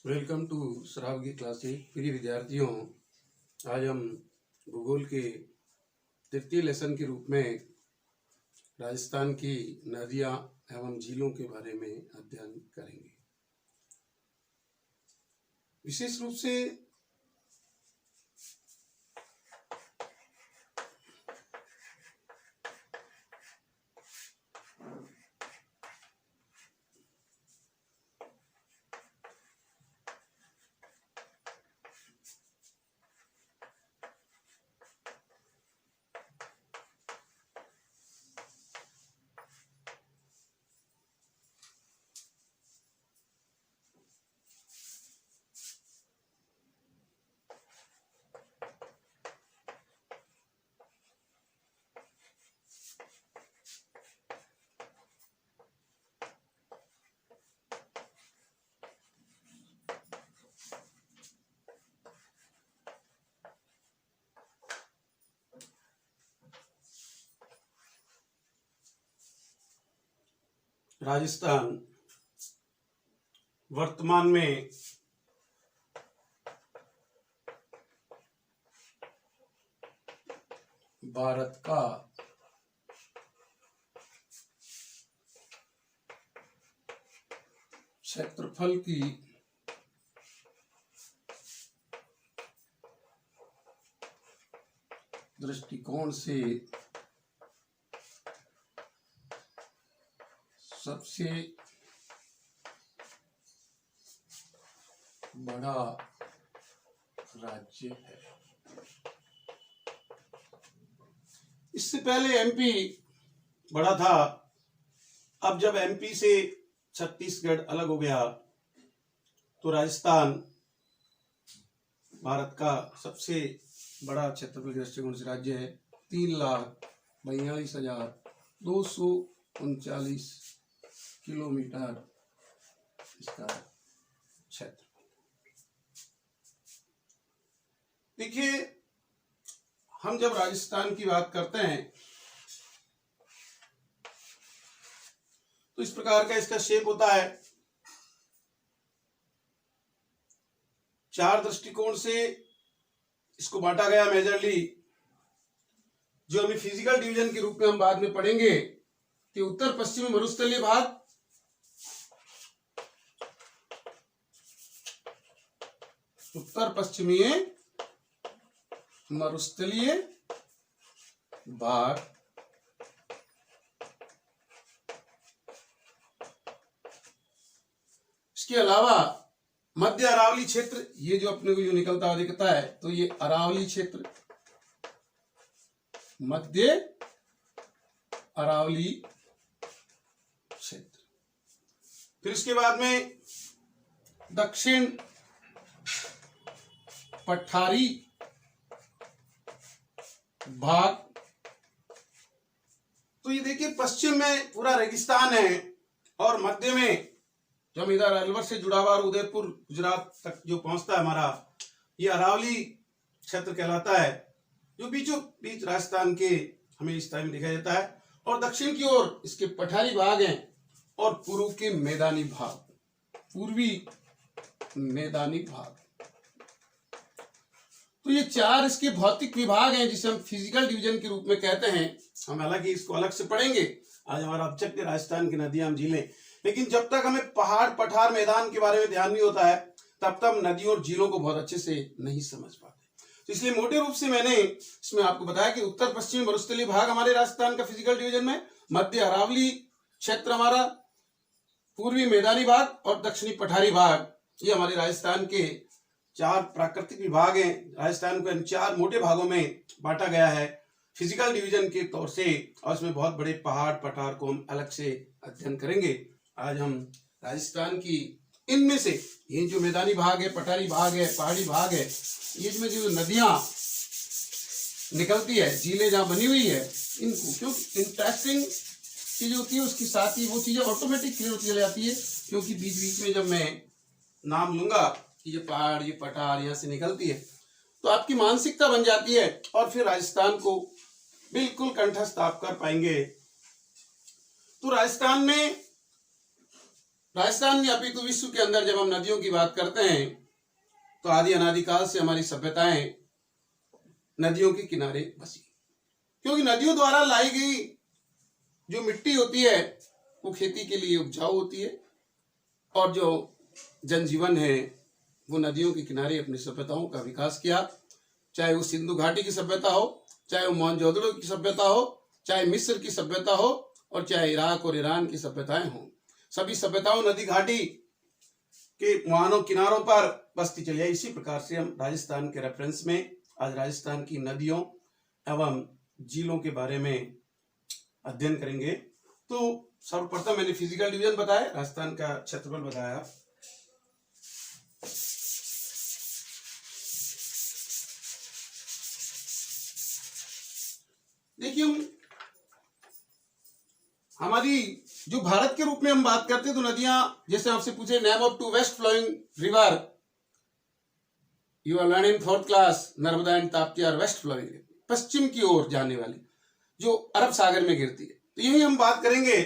Welcome to Shrawagi classic. प्रिय विद्यार्थियों, आज हम भूगोल के तृतीय लेसन के रूप में राजस्थान की नदियां एवं झीलों के बारे में अध्ययन करेंगे। विशेष रूप से राजस्थान वर्तमान में भारत का क्षेत्रफल की दृष्टिकोण से सबसे बड़ा राज्य है। इससे पहले एमपी बड़ा था। अब जब एमपी से छत्तीसगढ़ अलग हो गया तो राजस्थान भारत का सबसे बड़ा क्षेत्रफल के दृष्टिकोण से राज्य है। 3,42,239 किलोमीटर इसका क्षेत्र। देखिए, हम जब राजस्थान की बात करते हैं तो इस प्रकार का इसका शेप होता है। 4 दृष्टिकोण से इसको बांटा गया मेजरली, जो हमें फिजिकल डिवीजन के रूप में हम बाद में पढ़ेंगे कि उत्तर पश्चिमी मरुस्थलीय भाग, उत्तर पश्चिमी मरुस्थलीय भाग, इसके अलावा मध्य अरावली क्षेत्र, ये जो अपने को जो निकलता हुआ दिखता है तो ये अरावली क्षेत्र, मध्य अरावली क्षेत्र। फिर इसके बाद में दक्षिण पठारी भाग। तो ये देखिए, पश्चिम में पूरा रेगिस्तान है और मध्य में जब इधर अलवर से जुड़ा हुआ उदयपुर गुजरात तक जो पहुंचता है हमारा, ये अरावली क्षेत्र कहलाता है, जो बीचों बीच राजस्थान के हमें इस टाइम दिखाई देता है। और दक्षिण की ओर इसके पठारी भाग हैं और पूर्व के मैदानी भाग, पूर्वी मैदानी भाग। तो ये 4 इसके भौतिक विभाग हैं जिसे हम फिजिकल डिवीजन के रूप में कहते हैं। हम हालांकि इसको अलग से पढ़ेंगे। आज हमारा ऑब्जेक्ट है राजस्थान की नदियां झीलें, लेकिन जब तक हमें पहाड़ पठार मैदान के बारे में ध्यान नहीं होता है तब तक नदियों और झीलों को बहुत अच्छे से नहीं समझ पाते। तो इसलिए मोटे रूप से मैंने इसमें आपको बताया कि उत्तर पश्चिमी मरुस्थलीय भाग हमारे राजस्थान का फिजिकल डिवीजन में, मध्य अरावली क्षेत्र हमारा, पूर्वी मैदानी भाग और दक्षिणी पठारी भाग, ये हमारे राजस्थान के 4 प्राकृतिक विभाग हैं। राजस्थान को इन 4 मोटे भागों में बांटा गया है फिजिकल डिवीजन के तौर से, और इसमें बहुत बड़े पहाड़ पठार को हम अलग से अध्ययन करेंगे। आज हम राजस्थान की इनमें से ये जो मैदानी भाग है, पठारी भाग है, पहाड़ी भाग है, इसमें जो नदियां निकलती है, झीलें जहां बनी हुई है, इनको क्यों इंटरेस्टिंग चीज होती है, उसके साथ ही वो चीजें ऑटोमेटिक क्लियर होती चली जाती है। क्योंकि बीच बीच में जब मैं नाम लूंगा कि ये पहाड़, ये पठार यहाँ से निकलती है, तो आपकी मानसिकता बन जाती है और फिर राजस्थान को बिल्कुल कंठस्थ आप कर पाएंगे। तो राजस्थान में राजस्थान या अपितु विश्व के अंदर जब हम नदियों की बात करते हैं तो आदि अनादिकाल से हमारी सभ्यताएं नदियों के किनारे बसी, क्योंकि नदियों द्वारा लाई गई जो मिट्टी होती है वो खेती के लिए उपजाऊ होती है, और जो जनजीवन है वो नदियों के किनारे अपनी सभ्यताओं का विकास किया। चाहे वो सिंधु घाटी की सभ्यता हो, चाहे वो मोहनजोदड़ो की सभ्यता हो, चाहे मिस्र की सभ्यता हो, और चाहे इराक और ईरान की सभ्यताएं हों, सभी सभ्यताओं नदी घाटी के मुहानों किनारों पर बसती चली आई। इसी प्रकार से हम राजस्थान के रेफरेंस में आज राजस्थान की नदियों एवं झीलों के बारे में अध्ययन करेंगे। तो सर्वप्रथम मैंने फिजिकल डिवीजन बताया, राजस्थान का क्षेत्रफल बताया। देखिए, हमारी जो भारत के रूप में हम बात करते हैं तो नदियां, जैसे आपसे पूछे name of two west flowing river, you are learn in 4th class, Narmada and Tapti are west flowing, पश्चिम की ओर जाने वाली जो अरब सागर में गिरती है। तो यही हम बात करेंगे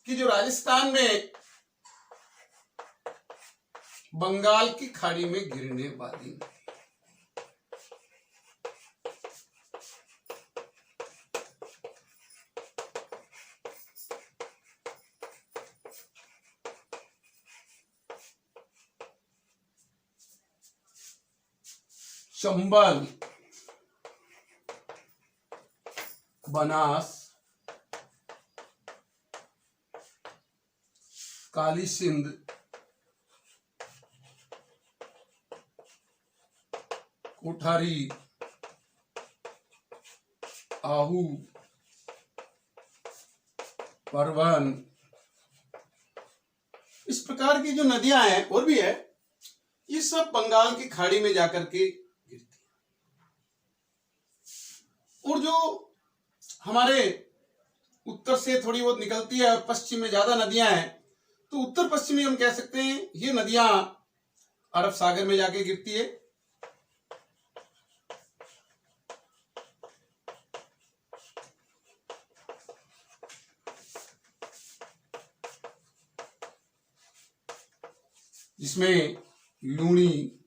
कि जो राजस्थान में बंगाल की खाड़ी में गिरने वाली चंबल, बनास, काली सिंध, कोठारी, आहू, परवन, इस प्रकार की जो नदियां हैं और भी है, ये सब बंगाल की खाड़ी में जाकर के गिरती है। और जो हमारे उत्तर से थोड़ी बहुत निकलती है और पश्चिम में ज्यादा नदियां हैं, तो उत्तर पश्चिमी हम कह सकते हैं ये नदियां अरब सागर में जाके गिरती है। जिसमें लूणी,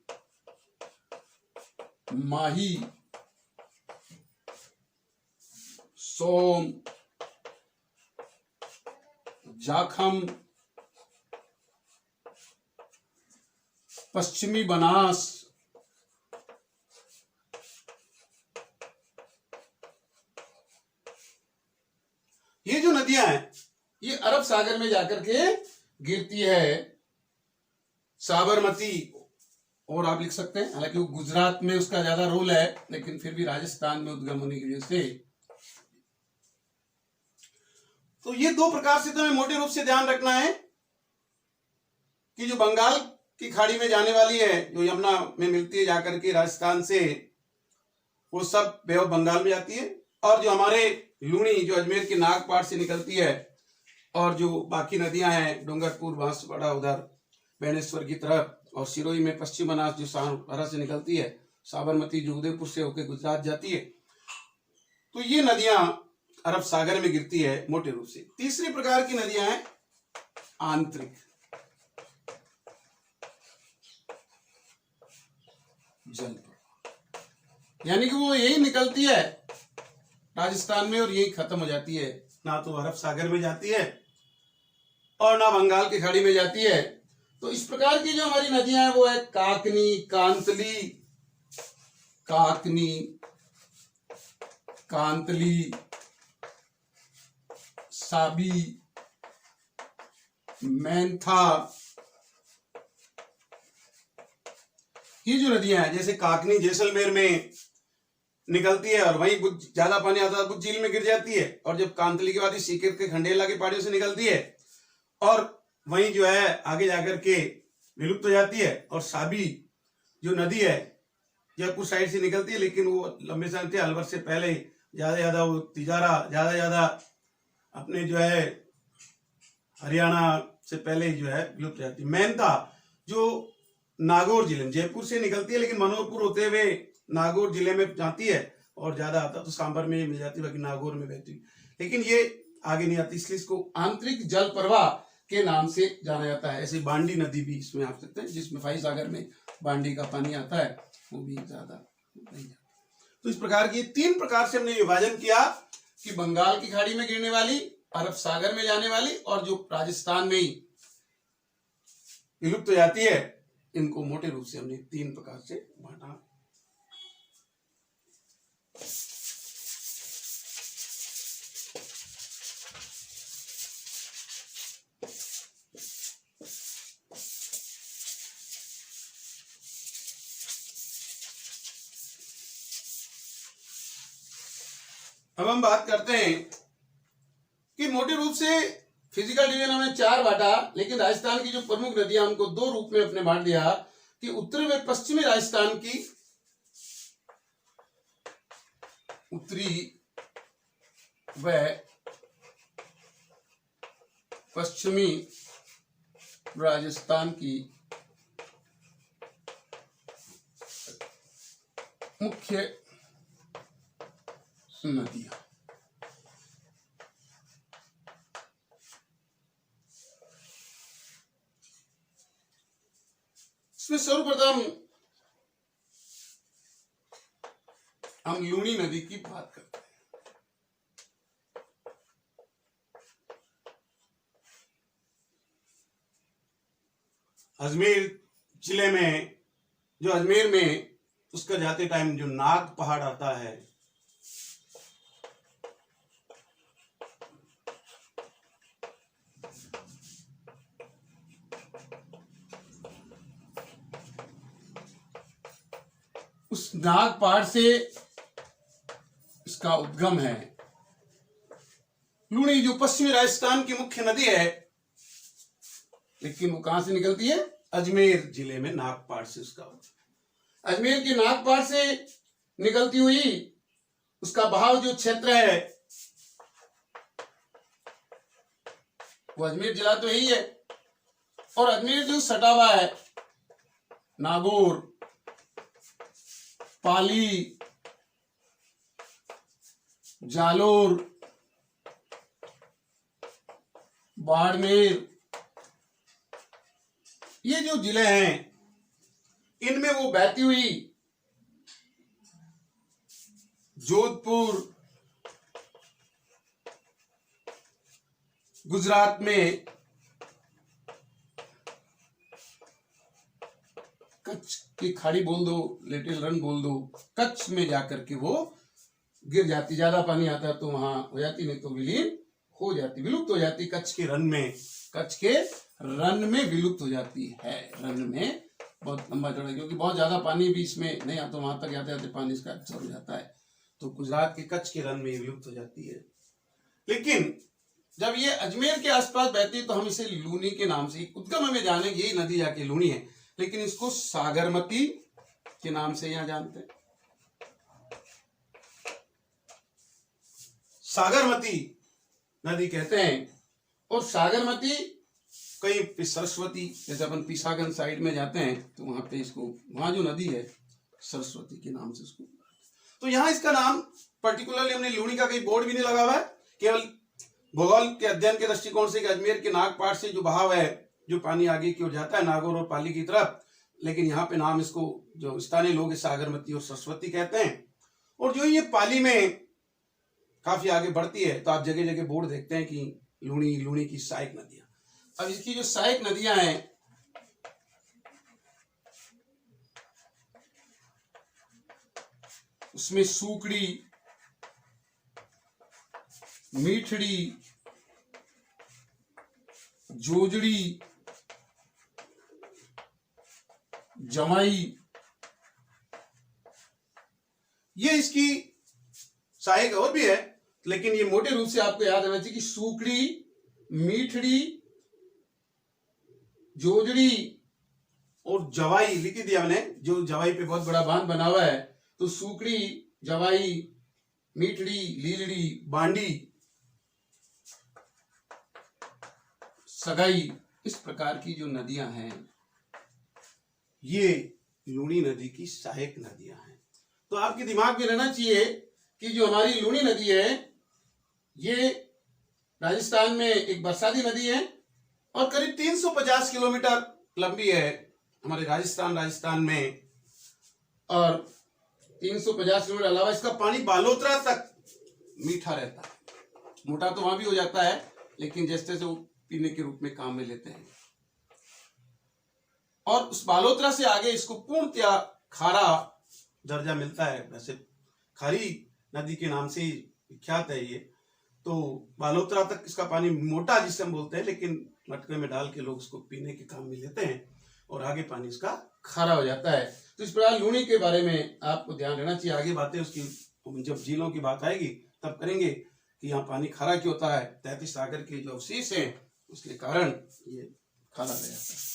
माही, सोम, जाखम, पश्चिमी बनास, ये जो नदियां हैं ये अरब सागर में जाकर के गिरती है। साबरमती, और आप लिख सकते हैं, हालांकि वो गुजरात में उसका ज्यादा रोल है, लेकिन फिर भी राजस्थान में उद्गम होने की वजह से। तो ये दो प्रकार से तुम्हें मोटे रूप से ध्यान रखना है कि जो बंगाल की खाड़ी में जाने वाली है, जो यमुना में मिलती है जाकर के राजस्थान से, वो सब बे ऑफ बंगाल में जाती है। और जो हमारे लूणी जो अजमेर के नागपाट से निकलती है, और जो बाकी नदियां हैं डूंगरपुर, बांसवाड़ा उधर बेनेश्वर की तरफ, और सिरोही में पश्चिम बनास जो सानपारा से निकलती है, साबरमती जो उदयपुर से होकर गुजरात जाती है, तो ये नदियां अरब सागर में गिरती है मोटे रूप से। तीसरी प्रकार की नदियां हैं आंतरिक जल प्रवाह, यानी कि वो यही निकलती है राजस्थान में और यही खत्म हो जाती है, ना तो अरब सागर में जाती है और ना बंगाल की खाड़ी में जाती है। तो इस प्रकार की जो हमारी नदियां हैं वो है काकनी, कांतली, काकनी, कांतली, साबी, मैंथा। ये जो नदियां हैं, जैसे काकनी जैसलमेर में निकलती है और वहीं ज्यादा पानी आता है बुद्ध झील में गिर जाती है, और जब कांतली के बाद ही सीकर के खंडेला के पहाड़ियों से निकलती है और वहीं जो है आगे जाकर के विलुप्त हो जाती है। और साबी जो नदी है जयपुर साइड से निकलती है, लेकिन वो लंबे समय थे, अलवर से पहले ज्यादा वो तिजारा ज्यादा अपने जो है हरियाणा से पहले जो है विलुप्त हो जाती है। मैनता जो नागौर जिले, जयपुर से निकलती है लेकिन मनोहरपुर होते हुए नागौर जिले में जाती है, और ज्यादा आता तो सांबर में मिल जाती है, बाकी नागौर में बहती, लेकिन ये आगे नहीं आती, इसलिए इसको आंतरिक जल प्रवाह के नाम से जाना जाता है। ऐसे बांडी नदी भी इसमें आ सकते हैं, जिसमें फाई सागर में बांडी का पानी आता है, वो भी ज्यादा नहीं जाता। तो इस प्रकार की 3 प्रकार से हमने विभाजन किया कि बंगाल की खाड़ी में गिरने वाली, अरब सागर में जाने वाली, और जो राजस्थान में ही विलुप्त हो जाती है, इनको मोटे रूप से हमने 3 प्रकार से बांटा। अब हम बात करते हैं कि मोटे रूप से फिजिकल डिवीजन हमने 4 बांटा, लेकिन राजस्थान की जो प्रमुख नदियां उनको 2 रूप में अपने बांट दिया कि उत्तरी व पश्चिमी राजस्थान की, उत्तरी व पश्चिमी राजस्थान की मुख्य नदियां। इसमें सर्वप्रथम हम लूनी नदी की बात करते हैं। अजमेर जिले में, जो अजमेर में उसका जाते टाइम जो नाग पहाड़ आता है, उस नाग पहाड़ से इसका उद्गम है। लूनी जो पश्चिमी राजस्थान की मुख्य नदी है, लेकिन वो कहां से निकलती है? अजमेर जिले में नागपाड़ से उसका, अजमेर के नागपाड़ से निकलती हुई उसका बहाव जो क्षेत्र है, वो अजमेर जिला तो यही है, और अजमेर जो सटा हुआ है, नागौर, पाली, जालोर, बाड़मेर, ये जो जिले हैं, इनमें वो बहती हुई जोधपुर, गुजरात में कच्छ की खाड़ी बोल दो, लिटिल रन बोल दो, कच्छ में जाकर के वो गिर जाती। ज्यादा पानी आता है तो वहां हो जाती, नहीं तो विलीन हो जाती, विलुप्त हो जाती। कच्छ के रन में, कच्छ के रन में विलुप्त हो जाती है। रन में बहुत लंबा चौड़ा, क्योंकि बहुत ज्यादा पानी भी इसमें नहीं आता, वहां तक जाते जाते पानी इसका अब्सॉर्ब हो जाता है, तो गुजरात के कच्छ के रन में विलुप्त हो जाती है। लेकिन जब ये अजमेर के आसपास बहती है तो हम इसे लूनी के नाम से, उद्गम हमें जाने यही नदी जाके लूनी है, लेकिन इसको सागरमती के नाम से यहां जानते हैं। सागरमती नदी कहते हैं, और सागरमती कहीं सरस्वती, जैसे अपन पिसागन साइड में जाते हैं तो वहां पे इसको, वहां जो नदी है सरस्वती के नाम से उसको, तो यहां इसका नाम पर्टिकुलरली हमने लूनी का कहीं बोर्ड भी नहीं लगा हुआ है, केवल भूगोल के अध्ययन के दृष्टिकोण से कि अजमेर के नागपाड़ से जो बहाव है, जो पानी आगे की ओर जाता है नागौर और पाली की तरफ, लेकिन यहाँ पे नाम इसको जो स्थानीय लोग सागरमती और सरस्वती कहते हैं। और जो ये पाली में काफी आगे बढ़ती है तो आप जगह जगह बोर्ड देखते हैं कि लूनी, लूनी की सहायक नदियां। अब इसकी जो सहायक नदियां हैं, उसमें सूकड़ी, मीठड़ी, जोजड़ी, जमाई, ये इसकी सहायक और भी है, लेकिन ये मोटे रूप से आपको याद रहना चाहिए कि सूकड़ी, मीठड़ी, जोजड़ी और जवाई लिखी दिया मैंने, जो जवाई पे बहुत बड़ा बांध बना हुआ है, तो सूकड़ी, जवाई, मीठड़ी, लीलड़ी, बांडी, सगाई, इस प्रकार की जो नदियां हैं, ये लूनी नदी की सहायक नदियां हैं। तो आपके दिमाग में रहना चाहिए कि जो हमारी लूनी नदी है, ये राजस्थान में एक बरसाती नदी है, और करीब 350 किलोमीटर लंबी है हमारे राजस्थान में। और 350 किलोमीटर अलावा इसका पानी बालोतरा तक मीठा रहता है। मोटा तो वहां भी हो जाता है, लेकिन जैसे जैसे वो पीने के रूप में काम में लेते हैं। और उस बालोतरा से आगे इसको पूर्णतया खारा दर्जा मिलता है। वैसे खारी नदी के नाम से ही विख्यात है ये। तो बालोतरा तक इसका पानी मोटा जिसे हम बोलते हैं, लेकिन मटके में डाल के लोग उसको पीने के काम में लेते हैं और आगे पानी इसका खारा हो जाता है। तो इस प्रकार लूणी के बारे में आपको ध्यान रहना चाहिए। आगे बातें उसकी जब झीलों की बात आएगी तब करेंगे कि यहाँ पानी खारा क्यों होता है। 33 सागर के जो अवशेष हैं उसके कारण ये खारा रह जाता है।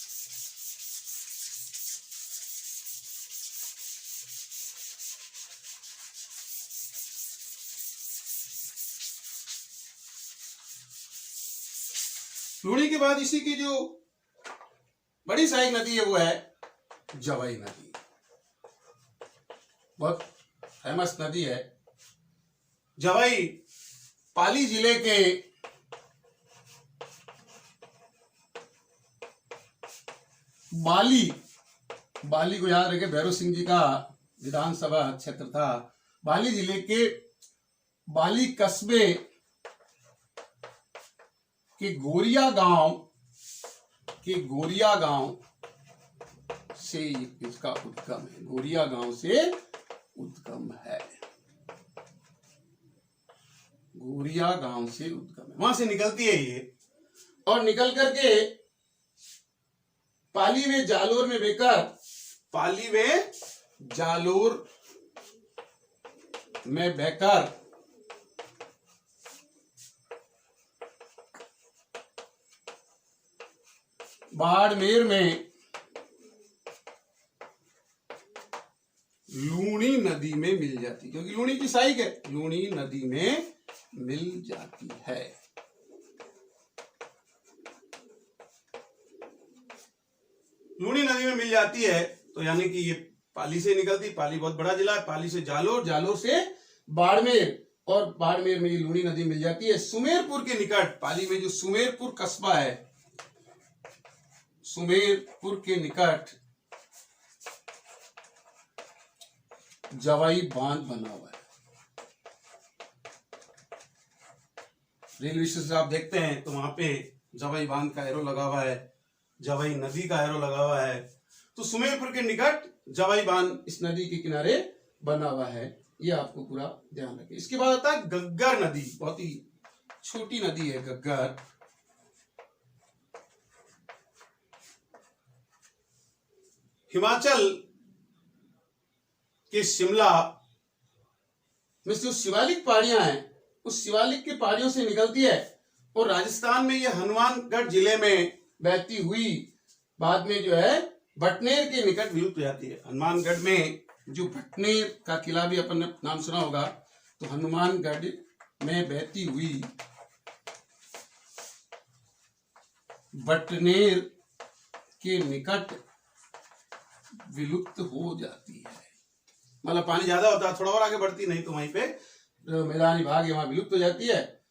लूणी के बाद इसी की जो बड़ी सहायक नदी है वो है जवाई नदी। बहुत फेमस नदी है जवाई। पाली जिले के बाली को याद रखे, भैरव सिंह जी का विधानसभा क्षेत्र था। बाली जिले के बाली कस्बे के गोरिया गांव से इसका उद्गम है। गोरिया गांव से उद्गम है। गोरिया गांव से उद्गम है, वहां से निकलती है ये और निकल करके पाली में जालोर में बहकर बाड़मेर में लूणी नदी में मिल जाती, क्योंकि लूणी की सहायक है, लूणी नदी में मिल जाती है। लूणी नदी में मिल जाती है तो यानी कि ये पाली से निकलती। पाली बहुत बड़ा जिला है। पाली से जालोर से बाड़मेर, और बाड़मेर में ये लूणी नदी मिल जाती है। सुमेरपुर के निकट, पाली में जो सुमेरपुर कस्बा है, सुमेरपुर के निकट जवाई बांध बना हुआ है। रेलवे स्टेशन से आप देखते हैं तो वहां पे जवाई बांध का एरो लगा हुआ है, जवाई नदी का एरो लगा हुआ है। तो सुमेरपुर के निकट जवाई बांध इस नदी के किनारे बना हुआ है। ये आपको पूरा ध्यान रखें। इसके बाद आता है गग्गर नदी। बहुत ही छोटी नदी है गग्गर। हिमाचल के शिमला में जो शिवालिक पहाड़ियां हैं, उस शिवालिक की पहाड़ियों से निकलती है और राजस्थान में ये हनुमानगढ़ जिले में बहती हुई बाद में जो है भटनेर के निकट विलुप्त हो जाती है। हनुमानगढ़ में जो भटनेर का किला भी अपन ने नाम सुना होगा, तो हनुमानगढ़ में बहती हुई भटनेर के निकट विलुप्त हो जाती है। मतलब पानी ज्यादा होता है, थोड़ा और आगे बढ़ती, नहीं तो वहीं पे मैदानी भाग है वहां विलुप्त हो जाती है।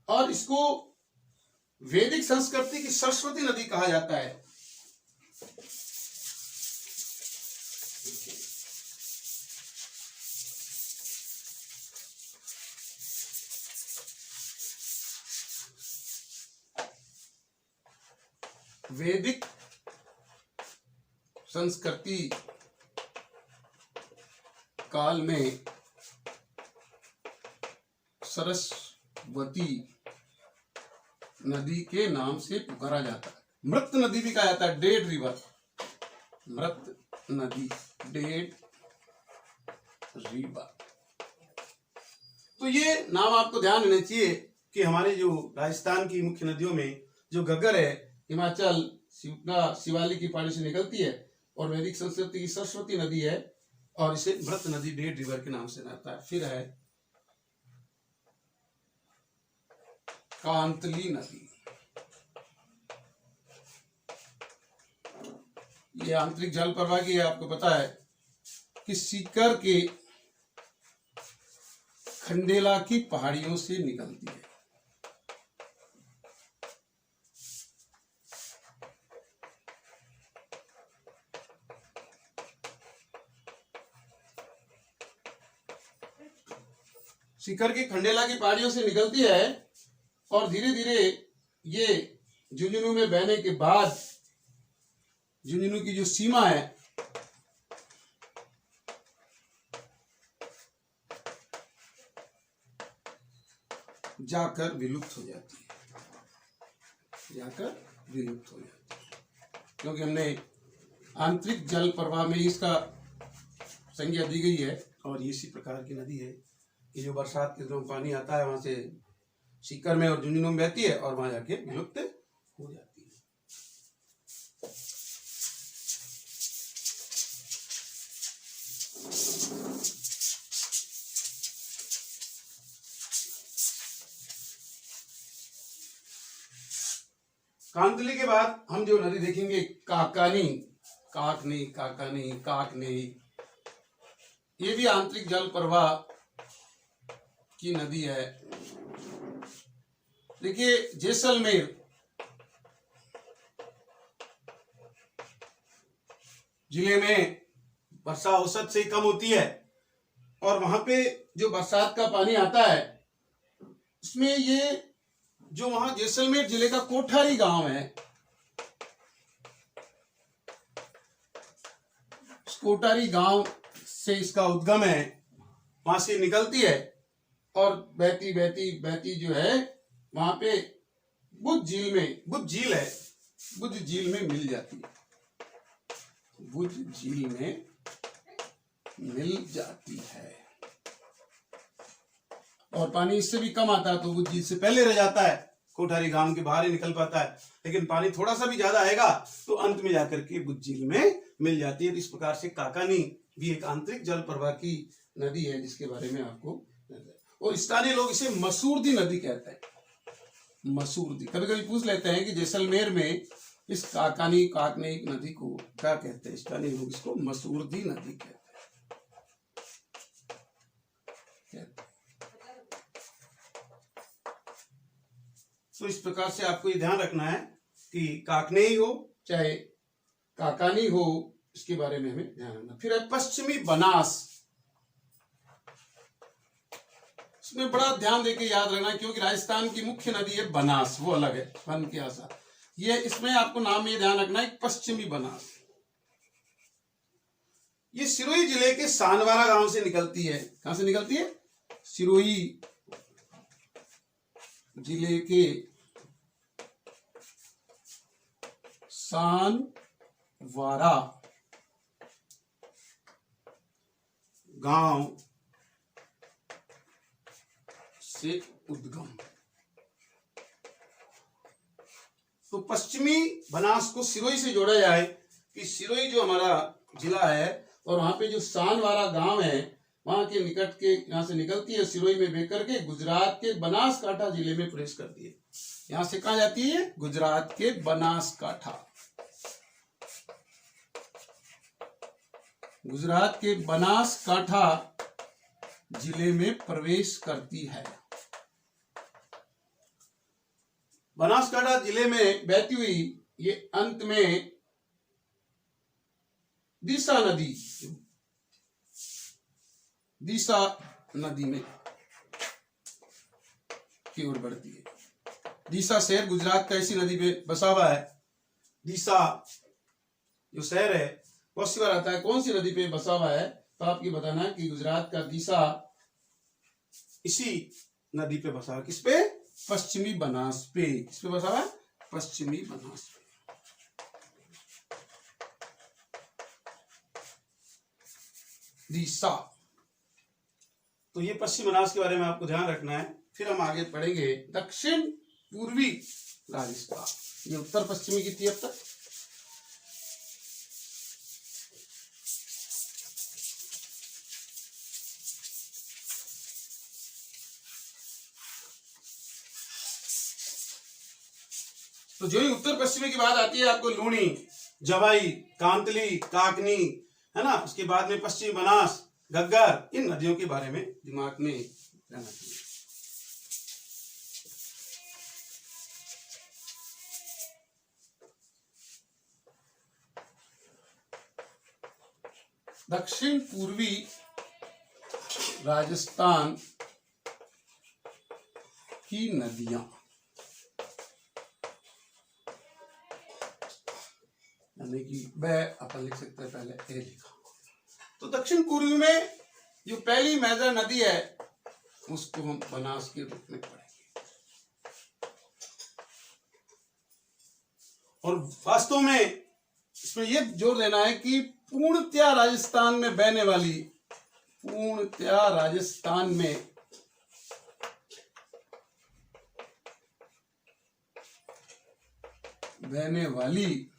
और इसको वैदिक संस्कृति की सरस्वती नदी कहा जाता है। वैदिक संस्कृति काल में सरस्वती नदी के नाम से पुकारा जाता है। मृत नदी भी कहा जाता है, डेड रिवर, मृत नदी, डेड रिवर। तो ये नाम आपको ध्यान रहना चाहिए कि हमारे जो राजस्थान की मुख्य नदियों में जो गग्गर है, हिमाचल शिवालिक की पहाड़ी से निकलती है और वैदिक संस्कृति की सरस्वती नदी है और इसे मृत नदी, डेड रिवर के नाम से जाता है। फिर है कांतली नदी। ये आंतरिक जल प्रवाह की है। आपको पता है कि सीकर के खंडेला की पहाड़ियों से निकलती है। सीकर की खंडेला की पहाड़ियों से निकलती है और धीरे धीरे ये झुंझुनू में बहने के बाद झुंझुनू की जो सीमा है जाकर विलुप्त हो जाती है, क्योंकि हमने आंतरिक जल प्रवाह में इसका संज्ञा दी गई है। और ये इसी प्रकार की नदी है कि जो बरसात के दिनों में पानी आता है वहां से सीकर में और झुंझुनू में बहती है और वहां जाके विलुप्त हो जाती है। कांतली के बाद हम जो नदी देखेंगे काकनी, ये भी आंतरिक जल प्रवाह की नदी है। देखिए जैसलमेर जिले में वर्षा औसत से कम होती है और वहां पे जो बरसात का पानी आता है उसमें ये जो वहां जैसलमेर जिले का कोठारी गांव है, कोठारी गांव से इसका उद्गम है, वहां से निकलती है और बहती जो है वहां पे बुद्ध झील में मिल जाती है। बुद्ध झील में मिल जाती है और पानी इससे भी कम आता है तो बुद्ध झील से पहले रह जाता है, कोठारी गांव के बाहर ही निकल पाता है। लेकिन पानी थोड़ा सा भी ज्यादा आएगा तो अंत में जाकर के बुद्ध झील में मिल जाती है। तो इस प्रकार से काकानी भी एक आंतरिक जल प्रवाह की नदी है जिसके बारे में आपको, और स्थानीय लोग इसे मसूरदी नदी कहते हैं। मसूरदी, कभी कभी पूछ लेते हैं कि जैसलमेर में इस काकानी नदी को क्या कहते हैं, स्थानीय लोग इसको मसूरदी नदी कहते हैं। तो इस प्रकार से आपको ये ध्यान रखना है कि काकनेई हो चाहे काकानी हो, इसके बारे में हमें ध्यान रखना। फिर है पश्चिमी बनास, इसमें बड़ा ध्यान देके याद रखना क्योंकि राजस्थान की मुख्य नदी है बनास, वो अलग है वन के आशा। ये इसमें आपको नाम ये ध्यान रखना है पश्चिमी बनास। ये सिरोही जिले के सानवारा गांव से निकलती है। कहां से निकलती है? सिरोही जिले के सानवारा गांव से उद्गम। तो पश्चिमी बनास को सिरोही से जोड़ा जाए कि सिरोही जो हमारा जिला है और वहां पे जो सानवारा गांव है वहां के निकट के, यहां से निकलती है सिरोही में बह करके गुजरात के बनासकांठा जिले में प्रवेश करती है। यहां से कहां जाती है? गुजरात के बनासकांठा, गुजरात के बनासकांठा जिले में प्रवेश करती है। बनासकांठा जिले में बहती हुई ये अंत में दीसा नदी में की ओर बढ़ती है। दीसा शहर गुजरात का इसी नदी पे बसा हुआ है। दीसा जो शहर है वो इसी बार आता है, कौन सी नदी पे बसा हुआ है? तो आपकी बताना है कि गुजरात का दीसा इसी नदी पे बसा है। किस पे? पश्चिमी बनास पे। किस पे बसा हुआ है? पश्चिमी बनास पे। दीसा। तो ये पश्चिम बनास के बारे में आपको ध्यान रखना है। फिर हम आगे पढ़ेंगे दक्षिण पूर्वी राजस्थान। ये उत्तर पश्चिमी की थी अब तक। तो जो ही उत्तर पश्चिमी की बात आती है आपको लूणी, जवाई, कांतली, काकनी, है ना, उसके बाद में पश्चिमी बनास, घग्गर, इन नदियों के बारे में दिमाग में रहना चाहिए। दक्षिण पूर्वी राजस्थान की नदियां, यानी कि वह अपन लिख सकते हैं, पहले ए लिखा। तो दक्षिण पूर्व में जो पहली मेजर नदी है उसको हम बनास के रूप में पढ़ेंगे। और वास्तव में इसमें यह जोर देना है कि पूर्णतया राजस्थान में बहने वाली, पूर्णतया राजस्थान में बहने वाली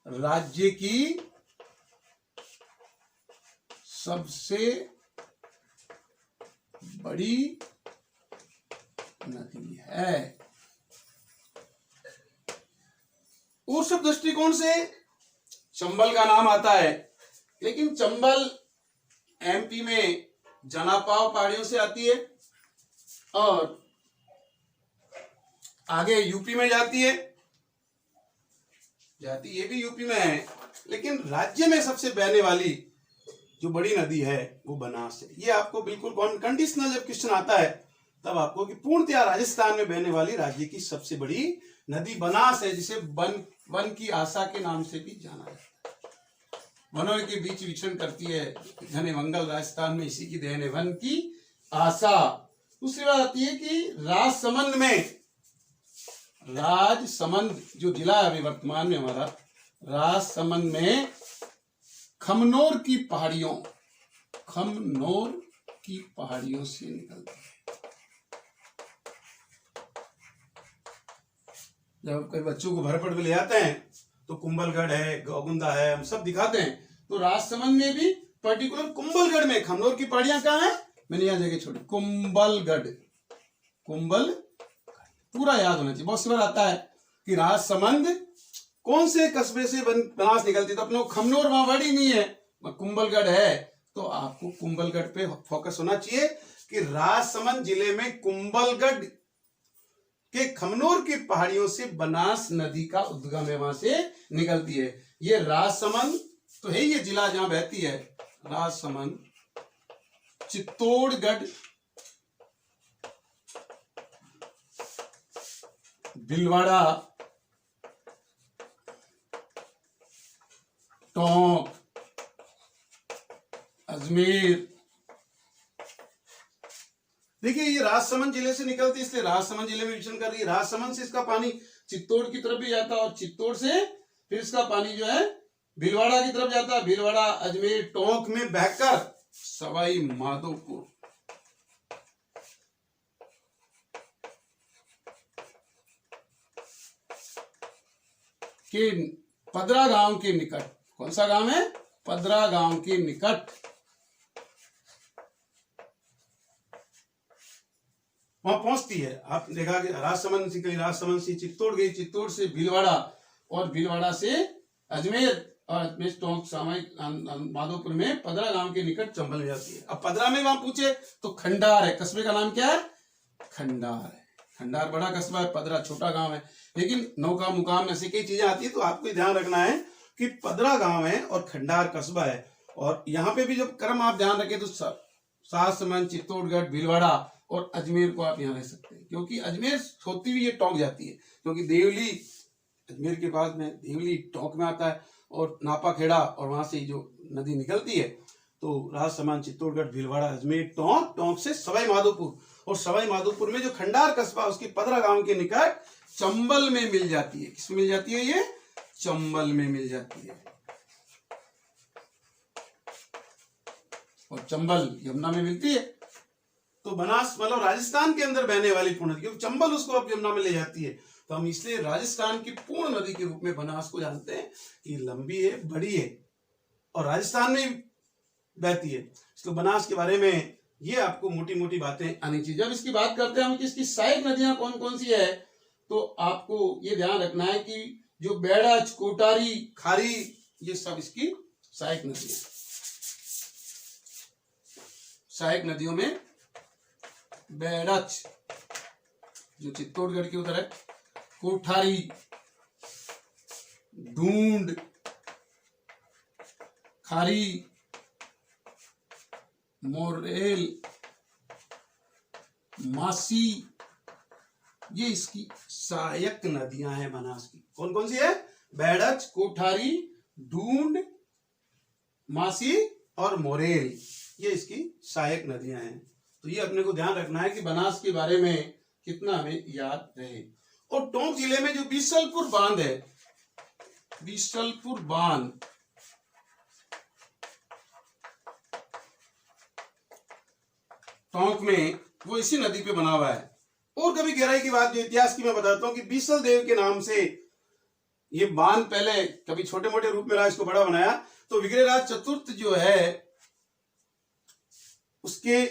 राज्य की सबसे बड़ी नदी है। उस दृष्टिकोण से चंबल का नाम आता है, लेकिन चंबल एमपी में जनापाव पहाड़ियों से आती है और आगे यूपी में जाती है, ये भी यूपी में है, लेकिन राज्य में सबसे बहने वाली जो बड़ी नदी है वो बनास है। ये आपको बिल्कुल कंडीशनल जब क्वेश्चन आता है तब आपको कि पूर्णतया राजस्थान में बहने वाली राज्य की सबसे बड़ी नदी बनास है, जिसे वन की आशा के नाम से भी जाना जाता है। वनों के बीच विचरण करती है घने मंगल राजस्थान में, इसी की देन है वन की आशा। दूसरी बात आती है कि राजसमंद जो जिला है अभी वर्तमान में हमारा, राजसमंद में खमनोर की पहाड़ियों से निकलती है। जब कोई बच्चों को भरपट में ले आते हैं तो कुंभलगढ़ है, गौगुंदा है, हम सब दिखाते हैं। तो राजसमंद में भी पर्टिकुलर कुंभलगढ़ में खमनोर की पहाड़ियां कहाँ हैं, मैंने यहाँ जगह छोड़ी, कुंभलगढ़ पूरा याद होना चाहिए। बहुत सी बार आता है कि राजसमंद कौन से कस्बे से बनास निकलती, तो अपने खमनोर वहां वर्ड ही नहीं है, कुंभलगढ़ है, तो आपको कुंभलगढ़ पे फोकस होना चाहिए कि राजसमंद जिले में कुंभलगढ़ के खमनोर की पहाड़ियों से बनास नदी का उद्गम है, वहां से निकलती है। ये राजसमंद तो है ये जिला जहां बहती है, राजसमंद, चित्तौड़गढ़, भीलवाड़ा, टोंक, अजमेर। देखिए ये राजसमंद जिले से निकलती है, इसलिए राजसमंद जिले में विचरण कर रही है। राजसमंद से इसका पानी चित्तौड़ की तरफ भी जाता है और चित्तौड़ से फिर इसका पानी जो है भीलवाड़ा की तरफ जाता है, भीलवाड़ा, अजमेर, टोंक में बहकर सवाई माधोपुर के पदरा गांव के निकट, कौन सा गांव है, पदरा गांव के निकट वहां पहुंचती है। आप देखा कि राजसमंद से चित्तौड़ गई, चित्तौड़ से भीलवाड़ा और भीलवाड़ा से अजमेर और अजमेर टोंक सामायिक माधोपुर में पदरा गांव के निकट चंबल जाती है। अब पदरा में वहां पूछे तो खंडार है, कस्बे का नाम क्या है, खंडार है। खंडार बड़ा कस्बा है, पदरा छोटा गांव है, लेकिन नौका मुकाम ऐसी कई चीजें आती है, तो आपको ध्यान रखना है कि पदरा गांव है और खंडार कस्बा है। और यहाँ पे भी जब क्रम आप ध्यान रखें तो राजसमंद, चित्तौड़गढ़, भीलवाड़ा और अजमेर को आप यहाँ रह सकते हैं, क्योंकि अजमेर होती हुई ये टोंक जाती है, क्योंकि देवली अजमेर के पास में देवली टोंक में आता है और नापाखेड़ा और वहां से जो नदी निकलती है। तो राजसमंद, चित्तौड़गढ़, भीलवाड़ा, अजमेर, टोंक, टोंक से सवाई माधोपुर, और सवाई माधोपुर में जो खंडार कस्बा उसकी पदरा गांव के निकट चंबल में मिल जाती है। किसमें मिल जाती है, ये चंबल में मिल जाती है। और चंबल यमुना में मिलती है, तो बनास मतलब राजस्थान के अंदर बहने वाली पूर्ण नदी, क्योंकि चंबल उसको अब यमुना में ले जाती है, तो हम इसलिए राजस्थान की पूर्ण नदी के रूप में बनास को जानते हैं कि लंबी है, बड़ी है और राजस्थान में बहती है। इसलिए बनास के बारे में ये आपको मोटी मोटी बातें आनी चाहिए। जब इसकी बात करते हैं हम कि इसकी सहायक नदियां कौन कौन सी है, तो आपको ये ध्यान रखना है कि जो बैड़च, कोटारी, खारी, ये सब इसकी सहायक नदियां। सहायक नदियों में बैड़च जो चित्तौड़गढ़ के उधर है, कोठारी, ढूंढ, खारी, मोरेल, मासी, ये इसकी सहायक नदियां हैं बनास की। कौन कौन सी है? बैड़च, कोठारी, ढूंढ, मासी और मोरेल, ये इसकी सहायक नदियां हैं। तो ये अपने को ध्यान रखना है कि बनास के बारे में कितना हमें याद रहे। और टोंक जिले में जो बीसलपुर बांध है, बीसलपुर बांध, टोंक में, वो इसी नदी पे बना हुआ है। और कभी गहराई की बात, जो इतिहास की मैं बताता हूं कि बीसल देव के नाम से ये बांध पहले कभी छोटे मोटे रूप में रहा, इसको बड़ा बनाया। तो विग्रहराज चतुर्थ जो है, उसके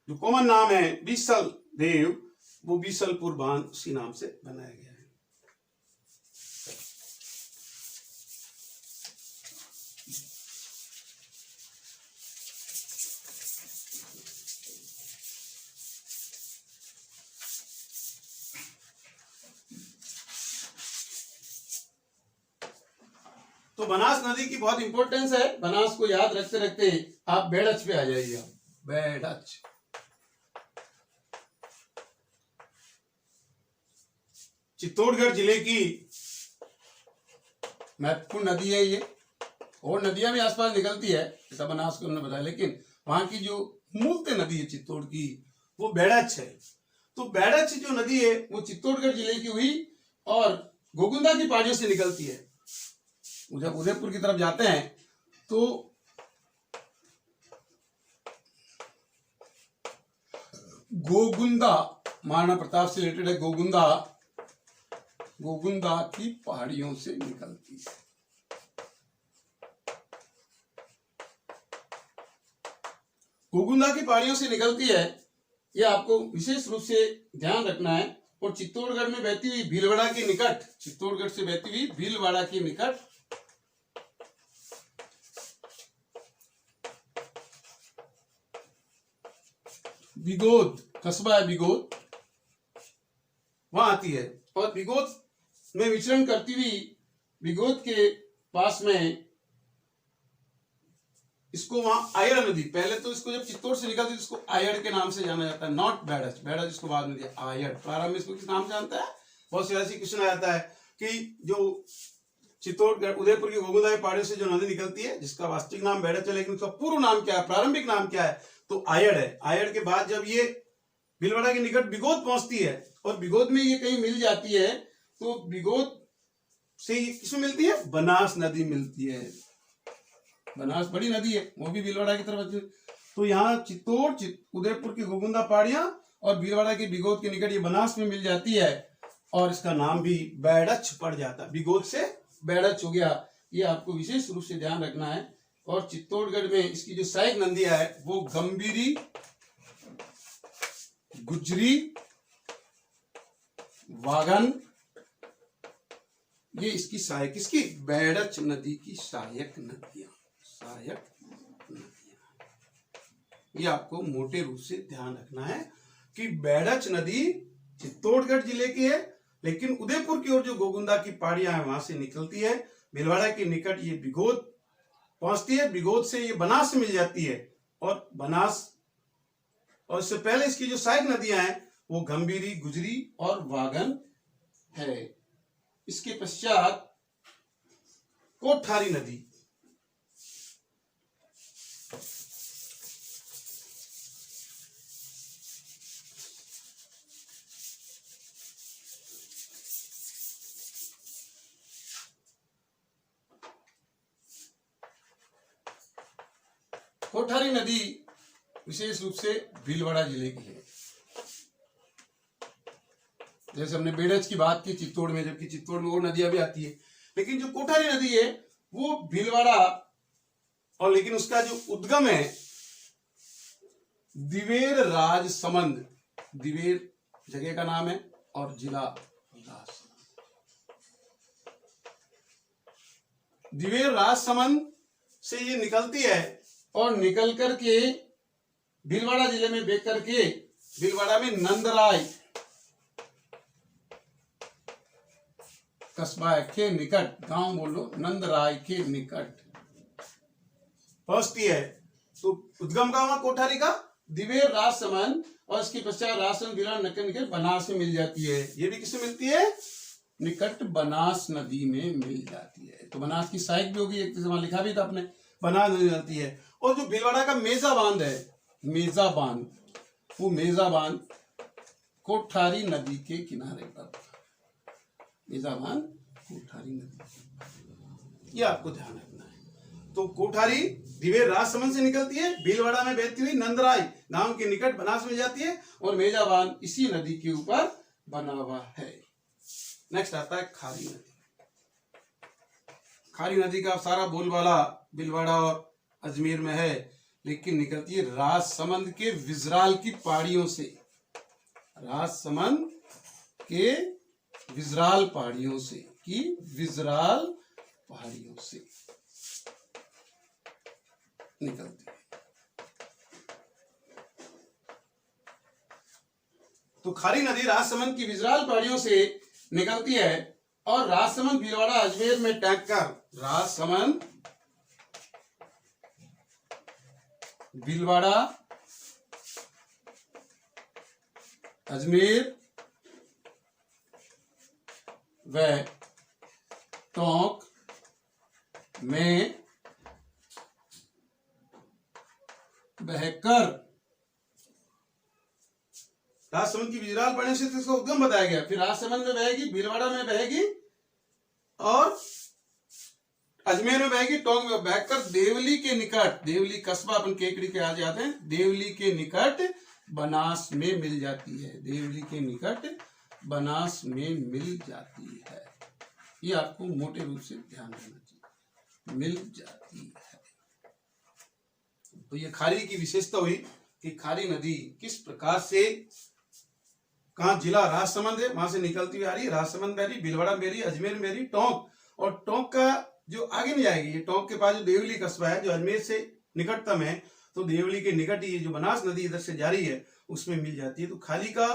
जो कॉमन नाम है बीसल देव, वो बीसलपुर बांध उसी नाम से बनाया गया है। तो बनास नदी की बहुत इंपॉर्टेंस है। बनास को याद रखते रखते आप बेड़च पे आ जाइए। बेड़च चित्तौड़गढ़ जिले की महत्वपूर्ण नदी है ये। और नदियां भी आसपास निकलती है, ऐसा बनास को हमने बताया, लेकिन वहां की जो मूलते नदी है चित्तौड़ की, वो बेड़च है। तो बेड़च जो नदी है वो चित्तौड़गढ़ जिले की हुई और गोगुंदा की पहाड़ियों से निकलती है। जब उदयपुर की तरफ जाते हैं तो गोगुंदा, महाराणा प्रताप से रिलेटेड है, गोगुंदा, गोगुंदा की पहाड़ियों से निकलती है। गोगुंदा की पहाड़ियों से निकलती है, ये आपको विशेष रूप से ध्यान रखना है। और चित्तौड़गढ़ में बहती हुई भीलवाड़ा के निकट, चित्तौड़गढ़ से बहती हुई भीलवाड़ा के निकट बिगोद, कस्बा है बिगोद, वहां आती है। और बिगोद में विचरण करती हुई बिगोद के पास में इसको वहां आयड़ नदी, पहले तो इसको जब चित्तौड़ से निकलती है इसको आयड़ के नाम से जाना जाता है, नॉट बैड़च। बैड़च इसको बाद में दिया, आयड़। प्रारंभ में इसको किस नाम से जानता है? बहुत से ऐसी क्वेश्चन आ जाता है कि जो चित्तौड़गढ़ उदयपुर की गोगुंदा की पहाड़ियों से जो नदी निकलती है, जिसका वास्तविक नाम बैड़च है, लेकिन उसका पूर्व नाम क्या है, प्रारंभिक नाम क्या है? तो आयड़ है। आयड़ के बाद जब ये भीलवाड़ा के निकट बिगोद पहुंचती है और बिगोद में ये कहीं मिल जाती है, तो बिगोद से ये किसमें मिलती है? बनास नदी मिलती है। बनास बड़ी नदी है, वो भी भीलवाड़ा की तरफ। तो यहाँ चित्तौड़, उदयपुर की गोगुंदा पहाड़ियां और भीलवाड़ा के बिगोद के निकट ये बनास में मिल जाती है और इसका नाम भी बैड़च पड़ जाता है। बिगोद से बैड़च हो गया, ये आपको विशेष रूप से ध्यान रखना है। और चित्तौड़गढ़ में इसकी जो सहायक नदियां है वो गंभीरी, गुजरी, वागन, ये इसकी सहायक, इसकी बैड़च नदी की सहायक नदियां, सहायक नदियां। ये आपको मोटे रूप से ध्यान रखना है कि बैड़च नदी चित्तौड़गढ़ जिले की है, लेकिन उदयपुर की ओर जो गोगुंदा की पहाड़ियां हैं वहां से निकलती है। भीलवाड़ा के निकट ये बिगोद पहुंचती है, बिगोद से ये बनास से मिल जाती है और बनास, और इससे पहले इसकी जो सहायक नदियां हैं वो गंभीरी, गुजरी और वागन है। इसके पश्चात कोठारी नदी, कोठारी नदी विशेष रूप से भीलवाड़ा जिले की है। जैसे हमने बेड़च की बात की चित्तौड़ में, जबकि चित्तौड़ में और नदियां भी आती है, लेकिन जो कोठारी नदी है वो भीलवाड़ा, और लेकिन उसका जो उद्गम है दिवेर राजसमंद, दिवेर जगह का नाम है और जिला राजसमंद। दिवेर राजसमंद से ये निकलती है और निकल करके भीलवाड़ा जिले में बेच करके भीलवाड़ा में नंदराय कस्बा के निकट, गांव बोलो, नंदराय के निकट पहुंचती है। तो उद्गम का हुआ कोठारी का दिवेर राजसमंद, और इसके पश्चात राजसमंद बिलवाड़ा नक्कर निकट बनास में मिल जाती है। ये भी किसमें मिलती है? निकट बनास नदी में मिल जाती है। तो बनास की सहायक भी होगी, एक वहां लिखा भी था आपने, बनास नदी जाती है। और जो भीलवाड़ा का मेजा बांध है, मेजा बांध, वो मेजा बांध कोठारी नदी के किनारे पर, मेजा बांध कोठारी नदी, ये आपको ध्यान रखना है। तो कोठारी दिवेर राजसमंद से निकलती है, भीलवाड़ा में बहती हुई नंदराई गांव के निकट बनास में जाती है, और मेजा बांध इसी नदी के ऊपर बना हुआ है। नेक्स्ट आता है खारी नदी। खारी नदी का सारा बोलबाला भीलवाड़ा और अजमेर में है, लेकिन निकलती है राजसमंद के विजराल की पहाड़ियों से, राजसमंद के विजराल पहाड़ियों से, की विजराल पहाड़ियों से निकलती है। तो खारी नदी राजसमंद की विजराल पहाड़ियों से निकलती है, और राजसमंद भीलवाड़ा अजमेर में टैग कर, राजसमंद भीलवाड़ा अजमेर व टोंक में बहकर, राजसमंद की विजराल पढ़ने से इसका उद्गम बताया गया। फिर राजसमंद में बहेगी, भीलवाड़ा में बहेगी, और अजमेर में बहेगी, टोंक में बहकर देवली के निकट, देवली कस्बा अपन केकड़ी के आ जाते हैं, देवली के निकट बनास में मिल जाती है, देवली के निकट बनास में मिल जाती है। ये आपको मोटे रूप से ध्यान देना चाहिए, मिल जाती है। तो ये खारी की विशेषता हुई कि खारी नदी किस प्रकार से, कहा जिला राजसमंद है वहां से निकलती हुई आ रही है, राजसमंद में रही, भीलवाड़ा में रही, अजमेर में रही, टोंक, और टोंक का जो आगे नहीं जाएगी, ये टोंक के पास जो देवली कस्बा है जो अजमेर से निकटतम है, तो देवली के निकट ही जो बनास नदी इधर से जारी है उसमें मिल जाती है। तो खाली का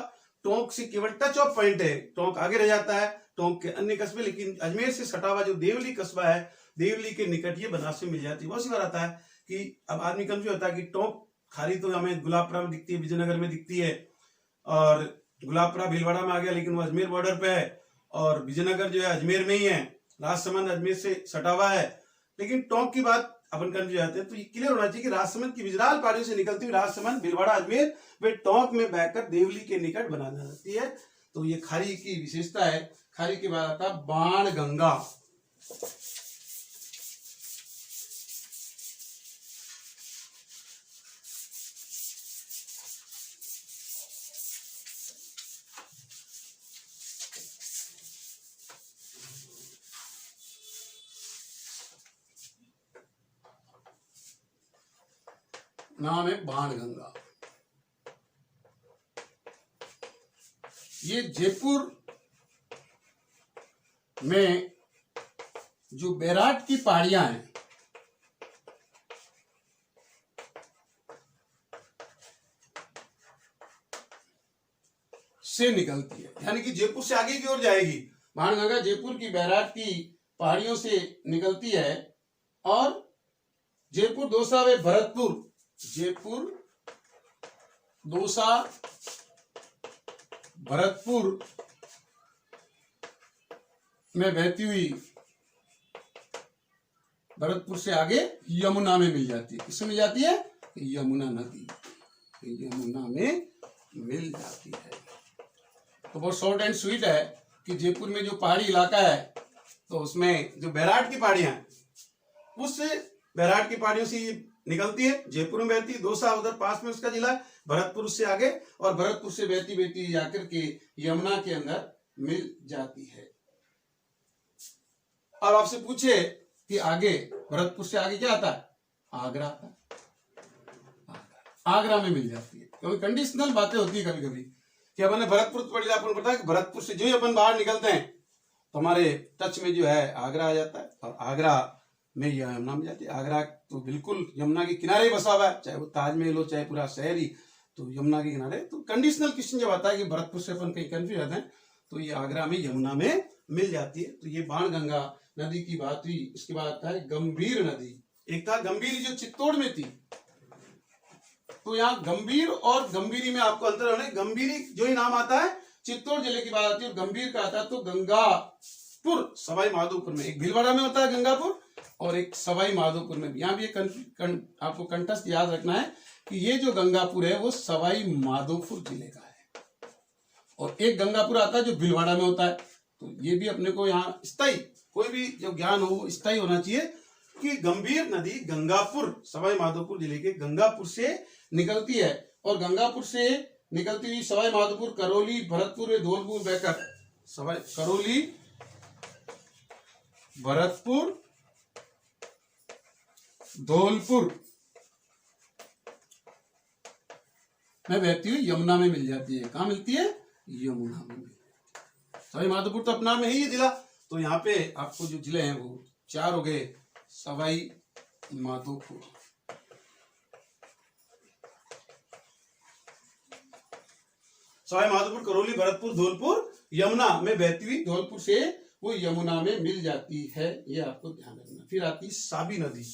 टोंक से केवल टच ऑफ पॉइंट है, टोंक आगे रह जाता है टोंक के अन्य कस्बे, लेकिन अजमेर से सटा हुआ जो देवली कस्बा है, देवली के निकट ये बनास में मिल जाती है। बहुत सी बार आता है कि अब आदमी कंफ्यूज होता है कि टोंक खाली तो हमें गुलाबपुरा में दिखती है, विजयनगर में दिखती है, और गुलाबपुरा भीलवाड़ा में आ गया लेकिन वो अजमेर बॉर्डर पे है, और विजयनगर जो है अजमेर में ही है, राजसमंद अजमेर से सटा हुआ है। लेकिन टोंक की बात अपन कंफ्यूज जाते हैं, तो ये क्लियर होना चाहिए कि राजसमंद की विजराल पहाड़ियों से निकलती हुई राजसमंद भीलवाड़ा अजमेर वे टोंक में बहकर देवली के निकट बना जाती है। तो ये खारी की विशेषता है। खारी के बाद आता बाण गंगा। नाम है बाणगंगा। ये जयपुर में जो बैराट की पहाड़ियां हैं, से निकलती है, यानी कि जयपुर से आगे की ओर जाएगी। बाणगंगा जयपुर की बैराट की पहाड़ियों से निकलती है, और जयपुर दौसा व भरतपुर, जयपुर दौसा भरतपुर में बहती हुई, भरतपुर से आगे यमुना में मिल जाती है। किसमें मिल जाती है? यमुना नदी, यमुना में मिल जाती है। तो बहुत शॉर्ट एंड स्वीट है कि जयपुर में जो पहाड़ी इलाका है, तो उसमें जो बैराट की पहाड़ियां हैं, उससे बैराट की पहाड़ियों से निकलती है, जयपुर में बहती है, दौसा उधर पास में उसका जिला, भरतपुर से आगे, और भरतपुर से बहती बहती जाकर के यमुना के अंदर मिल जाती है। और आपसे पूछे कि आगे भरतपुर से आगे क्या आता है? आगरा आता है, आगरा में मिल जाती है। क्योंकि कंडीशनल बातें होती है कभी कभी कि अपन भरतपुर पढ़ लिया, अपन पता है कि भरतपुर से जो ही अपन बाहर निकलते हैं तो हमारे टच में जो है आगरा आ जाता है, और आगरा में यमुना में जाती है। आगरा तो बिल्कुल यमुना के किनारे बसा हुआ है, चाहे वो ताजमहल हो चाहे पूरा शहर ही, तो यमुना के किनारे। तो कंडीशनल क्वेश्चन जब आता है कि भरतपुर से अपन कहीं कंफ्यूज जाते हैं, तो ये आगरा में यमुना में मिल जाती है। तो ये बाणगंगा नदी की बात हुई। इसके बाद आता है गंभीर नदी। एक था गंभीर जो चित्तौड़ में थी, तो यहाँ गंभीर और गंभीरी में आपको अंतर है। गंभीरी जो ही नाम आता है चित्तौड़ जिले की बात आती है, और गंभीर का आता है तो गंगापुर सवाई माधोपुर में, एक भीलवाड़ा में होता है गंगापुर और एक सवाई माधोपुर में भी। यहाँ भी आपको कंटस्ट याद रखना है कि ये जो गंगापुर है वो सवाई माधोपुर जिले का है, और एक गंगापुर आता है जो भीलवाड़ा में होता है। तो ये भी अपने को यहाँ स्थायी कोई भी जो ज्ञान हो वो स्थायी होना चाहिए कि गंभीर नदी गंगापुर सवाई माधोपुर जिले के गंगापुर से निकलती है, और गंगापुर से निकलती हुई सवाई माधोपुर, करौली, भरतपुर, धौलपुर बहकर सवाई करौली, भरतपुर, धौलपुर में बहती हुई यमुना में मिल जाती है। कहाँ मिलती है? यमुना में। सवाई माधोपुर तो अपना में ही ये जिला, तो यहाँ पे आपको जो जिले हैं वो 4 हो गए। सवाई माधोपुर, सवाई माधोपुर, करौली, भरतपुर, धौलपुर यमुना में बहती हुई, धौलपुर से वो यमुना में मिल जाती है, ये आपको ध्यान रखना। फिर आती साबी नदी।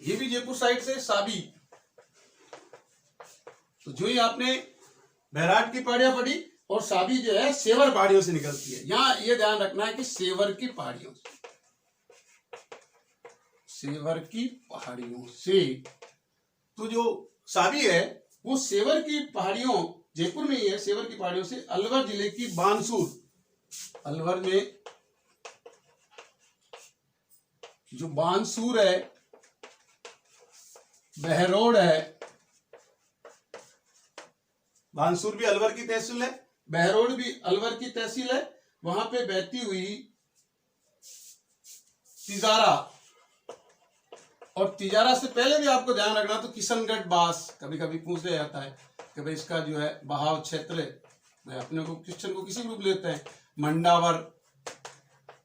ये भी जयपुर साइड से साबी, तो जो ही आपने बैराट की पहाड़ियां पढ़ी, और साबी जो है सेवर पहाड़ियों से निकलती है। यहां ये ध्यान रखना है कि सेवर की पहाड़ियों से, तो जो साबी है वो सेवर की पहाड़ियों, जयपुर में ही है, सेवर की पहाड़ियों से अलवर जिले की बानसूर, अलवर में जो बानसूर है, बहरोड है, बानसूर भी अलवर की तहसील है, बहरोड भी अलवर की तहसील है, वहां पे बहती हुई तिजारा, और तिजारा से पहले भी आपको ध्यान रखना तो किशनगढ़ बास, कभी कभी पूछ लिया जाता है कि भाई इसका जो है बहाव क्षेत्र अपने को क्वेश्चन को किसी ग्रुप लेते हैं, मंडावर,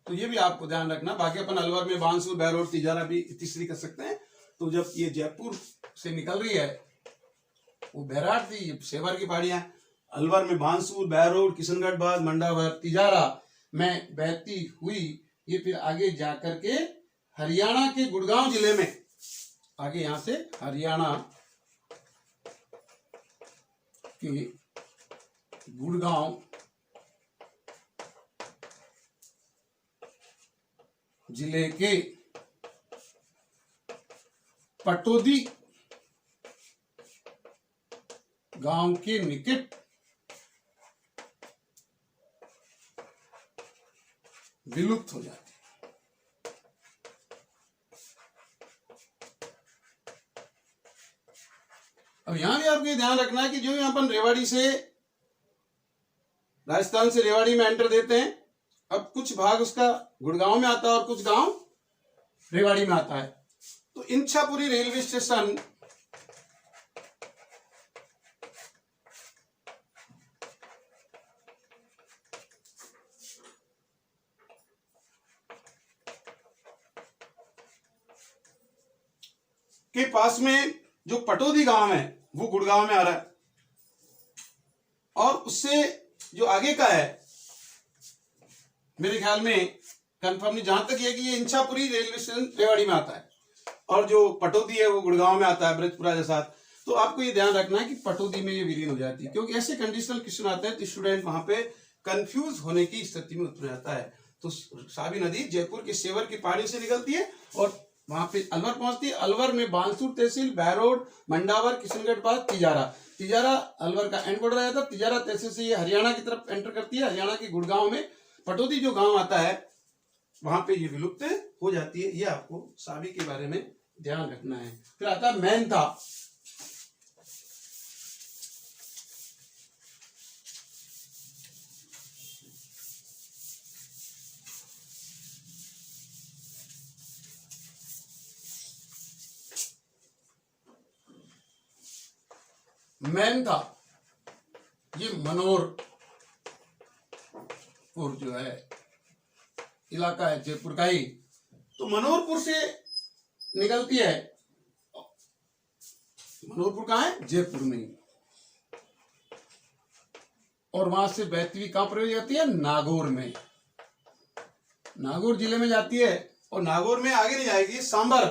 तो ये भी आपको ध्यान रखना। बाकी अपन अलवर में बानसूर, बहरोड, तिजारा भी तीसरी कर सकते हैं। तो जब ये जयपुर से निकल रही है वो बैराट थी, ये सेवर की पहाड़ियां, अलवर में बानसूर, बहरोड, किशनगढ़ बास, मंडावर, तिजारा में बहती हुई ये फिर आगे जाकर के हरियाणा के गुड़गांव जिले में, आगे यहां से हरियाणा के गुड़गांव जिले के पटोदी गांव के निकट विलुप्त हो जाती है। अब यहां भी आपको ध्यान रखना है कि जो यहां पर रेवाड़ी से, राजस्थान से रेवाड़ी में एंटर देते हैं, अब कुछ भाग उसका गुड़गांव में आता है और कुछ गांव रेवाड़ी में आता है। तो इंछापुरी रेलवे स्टेशन के पास में जो पटोदी गांव है वो गुड़गांव में आ रहा है, और उससे जो आगे का है मेरे ख्याल में कंफर्म नहीं, जहां तक ये कि ये इंछापुरी रेलवे स्टेशन रेवाड़ी में आता है, और जो पटोदी है वो गुड़गांव में आता है, ब्रजपुरा के साथ। तो आपको ये ध्यान रखना है कि पटोदी में ये विलीन हो जाती है, क्योंकि ऐसे कंडीशनल क्वेश्चन आते हैं तो स्टूडेंट वहां पे कंफ्यूज होने की स्थिति में उतर जाता है। तो साबी नदी जयपुर के सेवर की पहाड़ी से निकलती है और वहां पे अलवर पहुंचती है। अलवर में बानसूर तहसील, बहरोड, मंडावर, किशनगढ़ पास, तिजारा, तिजारा अलवर का एंड बॉर्डर आ जाता है। तिजारा तहसील से ये हरियाणा की तरफ एंटर करती है। हरियाणा के गुड़गांव में पटोदी जो गांव आता है वहां पे ये विलुप्त हो जाती है। ये आपको साबी के बारे में ध्यान रखना है। फिर आता है मेहनता। मेहनता ये मनोरपुर जो है इलाका है जयपुर का ही, तो मनोरपुर से निकलती है। मनोहरपुर कहाँ है? जयपुर में ही। और वहां से बहती हुई कहां प्रवेश जाती है? नागौर में, नागौर जिले में जाती है। और नागौर में आगे नहीं जाएगी, सांबर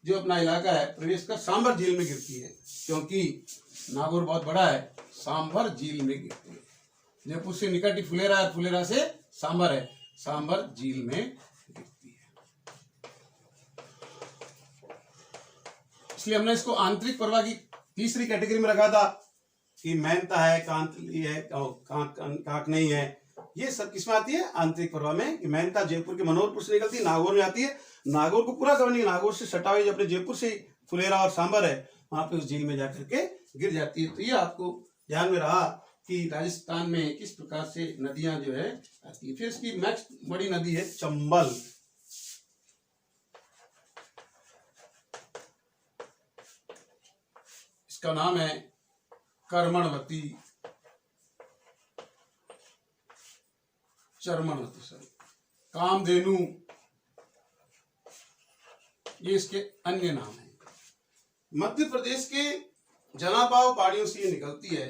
जो अपना इलाका है प्रवेश कर सांबर झील में गिरती है, क्योंकि नागौर बहुत बड़ा है, सांबर झील में गिरती है। जयपुर से निकट ही फुलेरा है, फुलेरा से सांबर है, सांबर झील में गिरती है। इसलिए हमने इसको आंतरिक प्रवाह की तीसरी कैटेगरी में रखा था कि मेहनता है, कांतली है, कांक नहीं है। ये सब किसमें आती है? आंतरिक प्रवाह में। कि मेहनता जयपुर के मनोहरपुर से निकलती है, नागौर में आती है, नागौर को पूरा कवर नहीं, नागौर से सटा हुआ जो अपने जयपुर से फुलेरा और सांबर है वहां पे उस झील में जाकर के गिर जाती है। तो ये आपको ध्यान में रहा कि राजस्थान में किस प्रकार से नदियां जो है आती है। फिर इसकी नेक्स्ट बड़ी नदी है चंबल। इसका नाम है कर्मणवती, चरमणवती, सॉरी, कामधेनु, ये इसके अन्य नाम हैं। मध्य प्रदेश के जनापाव पहाड़ियों से ये निकलती है।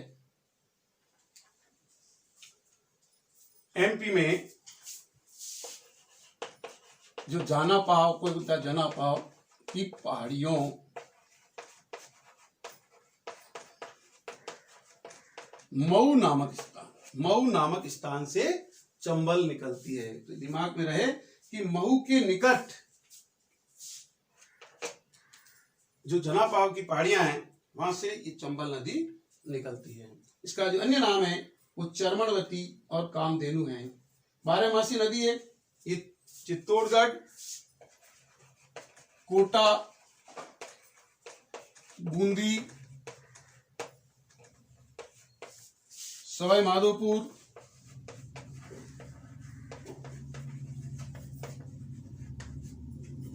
एमपी में जो जनापाव को बोलता है, जनापाव की पहाड़ियों मऊ नामक स्थान से चंबल निकलती है। तो दिमाग में रहे कि मऊ के निकट जो जनापाव की पहाड़ियां हैं वहां से ये चंबल नदी निकलती है। इसका जो अन्य नाम है वो चरमणवती और कामधेनु है। 12मासी नदी है। ये चित्तौड़गढ़, कोटा, बूंदी, सवाई माधोपुर,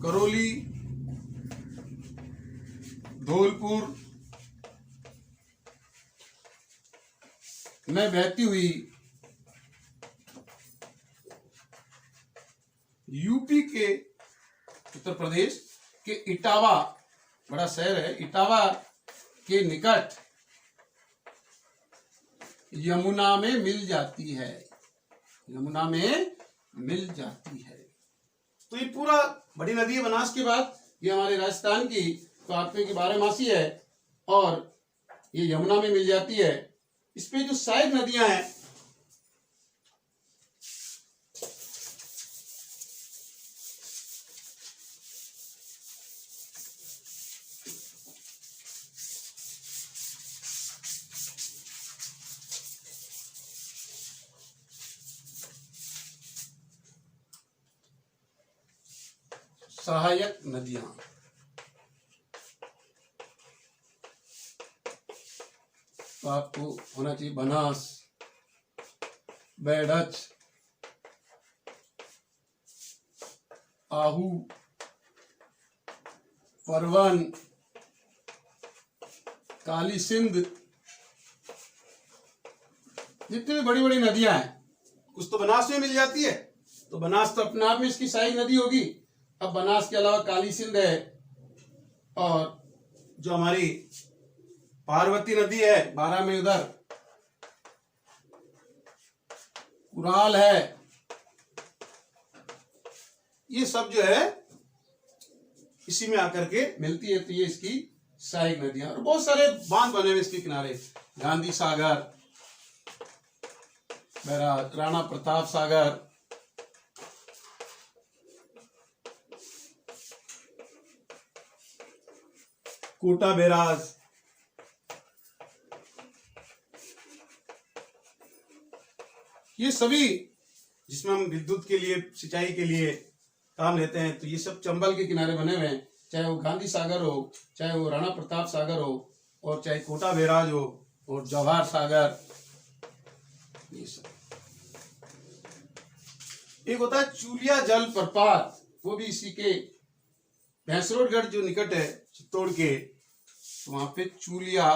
करौली, धौलपुर में बहती हुई यूपी के, उत्तर प्रदेश के इटावा, बड़ा शहर है, इटावा के निकट यमुना में मिल जाती है, यमुना में मिल जाती है। तो ये पूरा बड़ी नदी है बनास के बाद, ये हमारे राजस्थान की तो आपके की 12मासी है और ये यमुना में मिल जाती है। इस पे जो सहायक नदियां हैं सहायक नदियां, तो आपको होना चाहिए बनास, बैडच, आहू, परवन, काली सिंध, जितनी भी बड़ी बड़ी नदियां हैं कुछ तो बनास में मिल जाती है। तो बनास तो अपने आप में इसकी सहायक नदी होगी। अब बनास के अलावा काली सिंध है और जो हमारी पार्वती नदी है 12 में, उधर कुराल है, ये सब जो है इसी में आकर के मिलती है। तो ये इसकी सहायक नदियां, और बहुत सारे बांध बने हुए इसके किनारे, गांधी सागर, राणा प्रताप सागर, कोटा बैराज, ये सभी जिसमें हम विद्युत के लिए, सिंचाई के लिए काम लेते हैं। तो ये सब चंबल के किनारे बने हुए हैं, चाहे वो गांधी सागर हो, चाहे वो राणा प्रताप सागर हो, और चाहे कोटा बैराज हो, और जवाहर सागर, ये सब। एक होता है चूलिया जल प्रपात, वो भी इसी के भैंसरोडगढ़ जो निकट है चित्तौड़ के, तो वहां पे चूलिया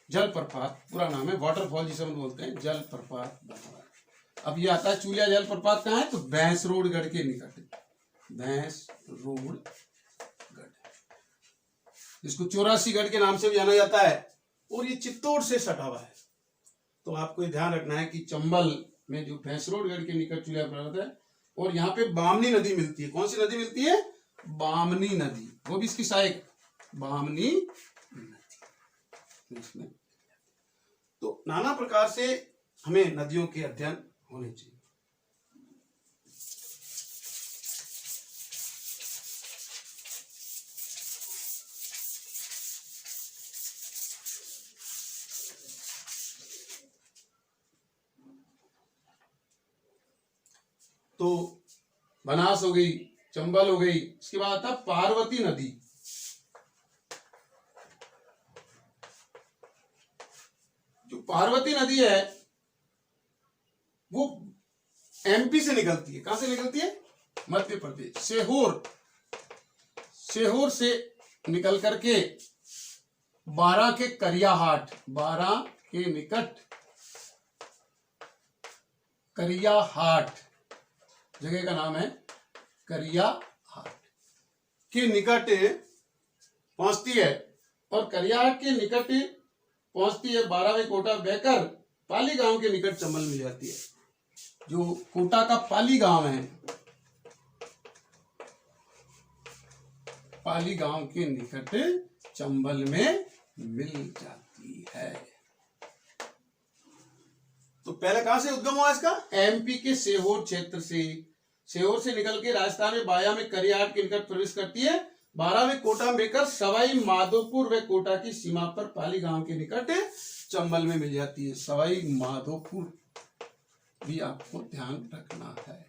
जल प्रपात, पूरा नाम है, वाटरफॉल जिसे हम बोलते हैं, जल प्रपात बना हुआ है। अब ये आता है चूलिया जल प्रपात कहाँ है? तो भैंसरोडगढ़ के निकट, भैंसरोडगढ़। जिसको 84 के नाम से भी जाना जाता है, और ये चित्तौड़ से सटा हुआ है। तो आपको ये ध्यान रखना है कि चंबल में जो भैंसरोडगढ़ के निकट चुलिया पर्वत है, और यहाँ पे बामनी नदी मिलती है। कौन सी नदी मिलती है? बामनी नदी, वो भी इसकी सहायक बामनी नदी। इसमें तो नाना प्रकार से हमें नदियों के अध्ययन होने चाहिए। तो बनास हो गई, चंबल हो गई, इसके बाद आता पार्वती नदी। जो पार्वती नदी है वो एमपी से निकलती है। कहां से निकलती है? मध्य प्रदेश, सेहोर से निकल करके बारां के करियाहाट, बारां के निकट करियाहाट जगह का नाम है, करियाहाट के निकट पहुंचती है, और करियाहाट के निकट पहुंचती है 12वें कोटा बहकर पाली गांव के निकट चंबल मिल जाती है। जो कोटा का पाली गांव है, पाली गांव के निकट चंबल में मिल जाती है। तो पहले कहां से उद्गम हुआ इसका? एमपी के सेहोर क्षेत्र से। सेहोर से निकल के राजस्थान में बाया में करियाहाट के निकट प्रवेश करती है, 12वें कोटा में बेकर सवाई माधोपुर व कोटा की सीमा पर पाली गांव के निकट चंबल में मिल जाती है। सवाई माधोपुर भी आपको ध्यान रखना है।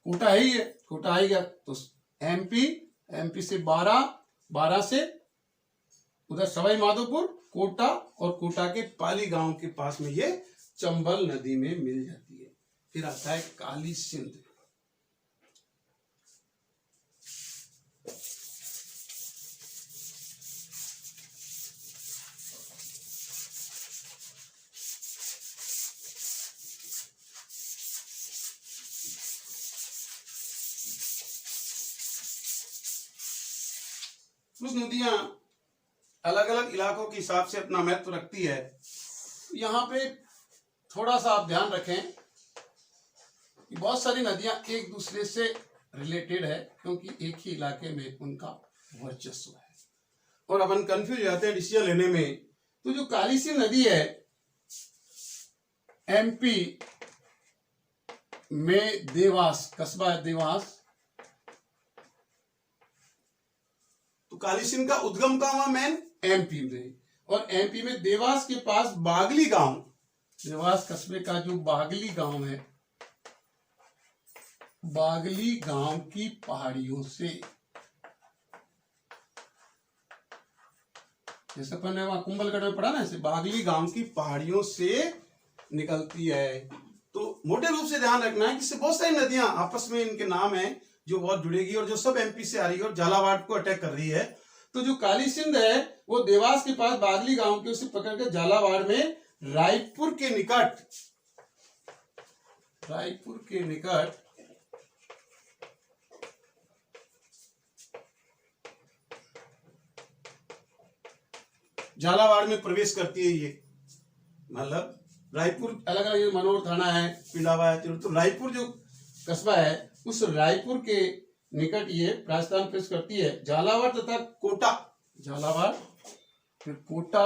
कोटा ही है, कोटा ही गया तो एमपी से 12 से उधर सवाई माधोपुर, कोटा, और कोटा के पाली गांव के पास में ये चंबल नदी में मिल जाती है। फिर आता है काली सिंध। कुछ नदियां अलग अलग इलाकों के हिसाब से अपना महत्व रखती है। यहाँ पे थोड़ा सा आप ध्यान रखें कि बहुत सारी नदियां एक दूसरे से रिलेटेड है, क्योंकि एक ही इलाके में उनका वर्चस्व है, और अपन कंफ्यूज हो जाते हैं डिसीजन लेने में। तो जो काली सिंध नदी है एमपी में देवास, कस्बा देवास, तो काली सिंध का उद्गम कहां हुआ? मेन एमपी में, और एमपी में देवास के पास बागली गांव, देवास कस्बे का जो बागली गांव है, बागली गांव की पहाड़ियों से, जैसे अपन ने वहां कुंभलगढ़ में पढ़ा ना, ऐसे बागली गांव की पहाड़ियों से निकलती है। तो मोटे रूप से ध्यान रखना है कि इससे बहुत सारी नदियां आपस में इनके नाम है जो बहुत जुड़ेगी, और जो सब एमपी से आ रही है और झालावाड़ को अटैक कर रही है। तो जो काली सिंध है वो देवास के पास बागली गांव के उसे पकड़ के झालावाड़ में रायपुर के निकट झालावाड़ में प्रवेश करती है। ये मतलब रायपुर अलग अलग मनोर थाना है, पिंडावा है, तो रायपुर जो कस्बा है उस रायपुर के निकट ये राजस्थान प्रवेश करती है। झालावाड़ तथा कोटा, झालावाड़ फिर कोटा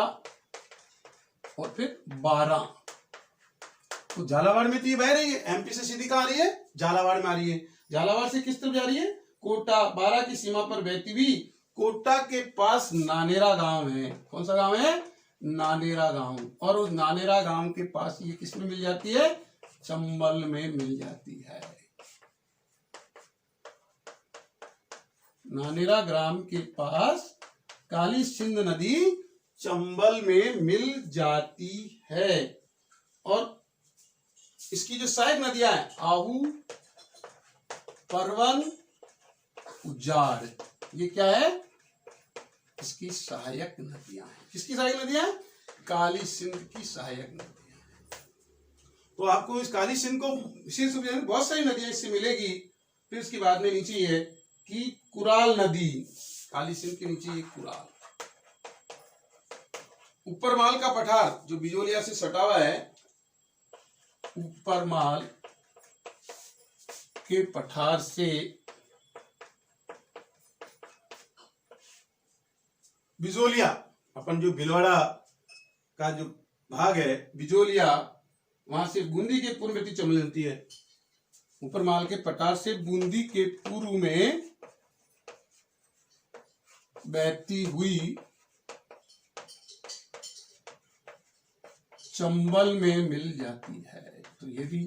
और फिर बारां। तो झालावाड़ में तो ये बह रही है, एमपी से सीधी कहां आ रही है? झालावाड़ में आ रही है। झालावाड़ से किस तरफ जा रही है? कोटा, बारां की सीमा पर बहती हुई कोटा के पास नानेरा गांव है। कौन सा गांव है? नानेरा गांव। और उस नानेरा गांव के पास ये किस में मिल जाती है? चंबल में मिल जाती है। नानेरा ग्राम के पास काली सिंध नदी चंबल में मिल जाती है। और इसकी जो सहायक नदियां हैं आहू, परवन, उजाड़, ये क्या है? इसकी सहायक नदियां हैं। किसकी सहायक नदियां? काली सिंध की सहायक नदियां हैं। तो आपको इस काली सिंध को विशेष रूप से बहुत सारी नदियां इससे मिलेगी। फिर उसके बाद में नीचे है कि कुराल नदी। काली सिंध के नीचे ये कुराल। ऊपरमाल का पठार जो बिजोलिया से सटा हुआ है, ऊपरमाल के पठार से बिजोलिया, अपन जो भीलवाड़ा का जो भाग है बिजोलिया, वहां से बूंदी के पूर्व में चमलती है। ऊपरमाल के पठार से बूंदी के पूर्व में बहती हुई चंबल में मिल जाती है। तो ये भी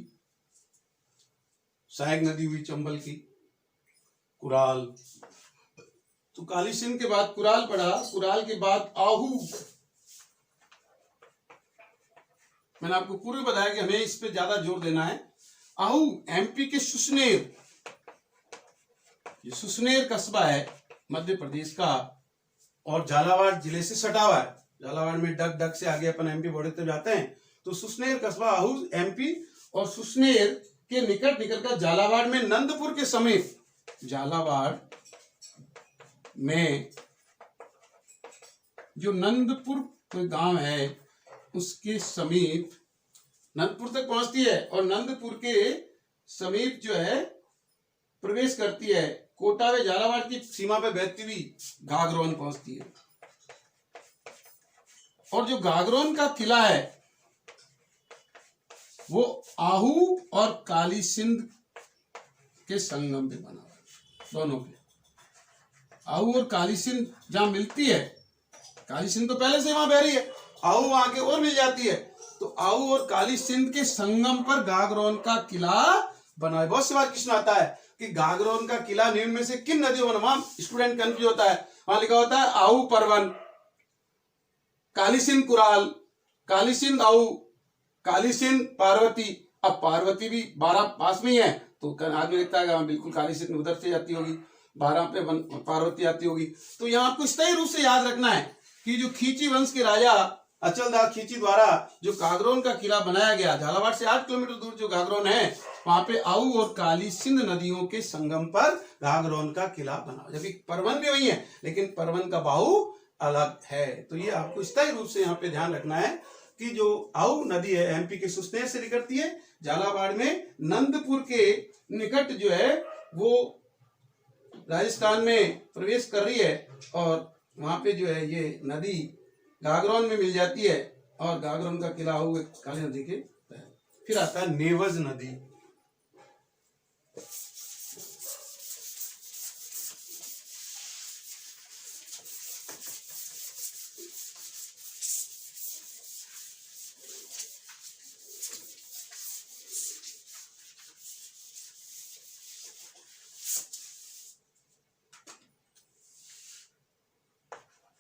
सहायक नदी हुई चंबल की। कुराल, तो काली सिंध के बाद कुराल पड़ा, कुराल के बाद आहू। मैंने आपको पूर्व बताया कि हमें इस पे ज्यादा जोर देना है। आहू एमपी के सुसनेर, ये सुसनेर कस्बा है मध्य प्रदेश का और झालावाड़ जिले से सटा हुआ है। झालावाड़ में डग से आगे अपन एमपी बॉर्डर तक जाते हैं। तो सुसनेर कस्बा आहू एमपी, और सुसनेर के निकट निकलकर झालावाड़ में नंदपुर के समीप, झालावाड़ में जो नंदपुर कोई गांव है उसके समीप नंदपुर तक पहुंचती है, और नंदपुर के समीप जो है प्रवेश करती है। कोटा में झालावाड़ की सीमा पे बहती हुई गागरोन पहुंचती है। और जो गागरोन का किला है वो आहू और काली सिंध के संगम पे बना हुआ है, दोनों के। आहू और काली सिंध जहां मिलती है, काली सिंध तो पहले से वहां बह रही है, आहू वहां के और मिल जाती है। तो आहू और काली सिंध के संगम पर गागरोन का किला बना है। बहुत सी बार क्वेश्चन आता है कि गागरोन का किला निम्न में से किन नदियों में बना, स्टूडेंट कंफ्यूज होता है। वहां लिखा होता है आहू परवन, काली सिंध कुराल, काली सिंध आहू, काली सिंध पार्वती। अब पार्वती भी 12 पास में ही है, तो आदमी लिखता है बिल्कुल काली सिंध उधर से जाती होगी, 12 पे पार्वती आती होगी। तो यहाँ आपको स्थायी रूप से याद रखना है कि जो खींची वंश के राजा अचलदास खींची द्वारा जो गागरोन का किला बनाया गया, झालावाड़ से 8 किलोमीटर दूर जो गागरोन है, वहां पे आहू और काली सिंध नदियों के संगम पर गागरोन का किला बना। जबकि परवन भी वही है, लेकिन परवन का बाहु अलग है। तो ये आपको स्थायी रूप से यहाँ पे ध्यान रखना है कि जो आहू नदी है एमपी के सुसनेर से निकलती है, झालावाड़ में नंदपुर के निकट जो है वो राजस्थान में प्रवेश कर रही है, और वहां पे जो है ये नदी गागरोन में मिल जाती है, और गागरोन का किला आहू काली नदी के। फिर आता है नेवज नदी।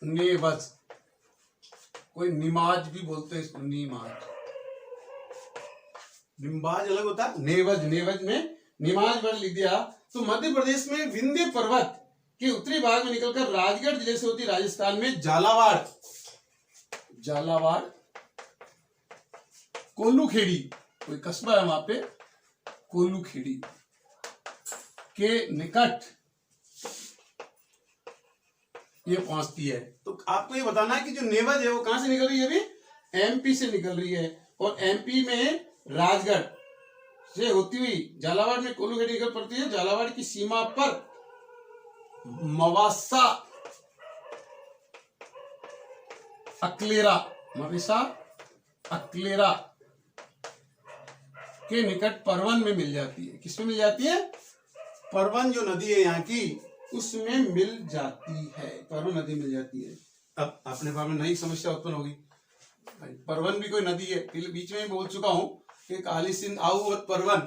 नेवज, कोई निमाज भी बोलते हैं इसको, निमाज। निम्बाज अलग होता है, नेवज, नेवज में निमाज वर्ड लिख दिया। तो मध्य प्रदेश में विंध्य पर्वत के उत्तरी भाग में निकलकर राजगढ़ जिले से होती राजस्थान में झालावाड़, झालावाड़ कोल्लूखेड़ी कोई कस्बा है वहां पे, कोल्लूखेड़ी के निकट ये पहुंचती है। तो आपको ये बताना है कि जो नेवज है वो कहां से निकल रही है, अभी एमपी से निकल रही है, और एमपी में राजगढ़ से होती हुई झालावाड़ में कोल्लूखेड़ी निकल पड़ती है। झालावाड़ की सीमा पर मवासा अकलेरा, मवेसा अकलेरा के निकट परवन में मिल जाती है। किसमें मिल जाती है? परवन जो नदी है यहाँ की उसमें मिल जाती है, परवन नदी मिल जाती है। अब अपने बारे में नई समस्या उत्पन्न होगी, परवन भी कोई नदी है। बीच में बोल चुका हूं कि काली सिंध, आहू और परवन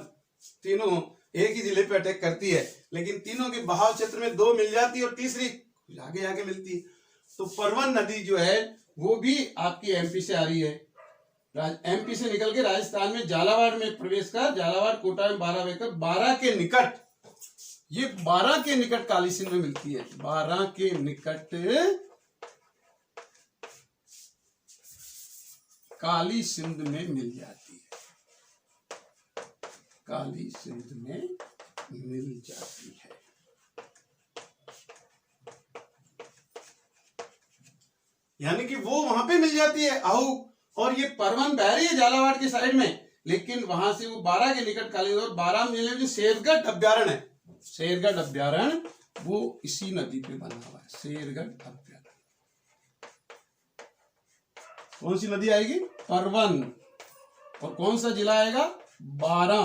तीनों एक ही जिले पे अटैक करती है, लेकिन तीनों के बहाव क्षेत्र में 2 मिल जाती है और तीसरी आगे आगे मिलती है। तो परवन नदी जो है वो भी आपकी एमपी से आ रही है, एमपी से निकल के राजस्थान में झालावाड़ में प्रवेश कर झालावाड़ कोटा में 12 बहकर 12 के निकट, ये 12 के निकट काली सिंध में मिलती है। 12 के निकट काली सिंध में मिल जाती है, काली सिंध में मिल जाती है। यानी कि वो वहां पे मिल जाती है आहू, और ये परवन बह रही है झालावाड़ के साइड में, लेकिन वहां से वो बारा के निकट काली, और बारा जिले में जो शेरगढ़ अभ्यारण्य है, शेरगढ़ अभ्यारण्य वो इसी नदी पे बना हुआ है, शेरगढ़ अभ्यारण्य। कौन सी नदी आएगी? परवन। और कौन सा जिला आएगा? बारा।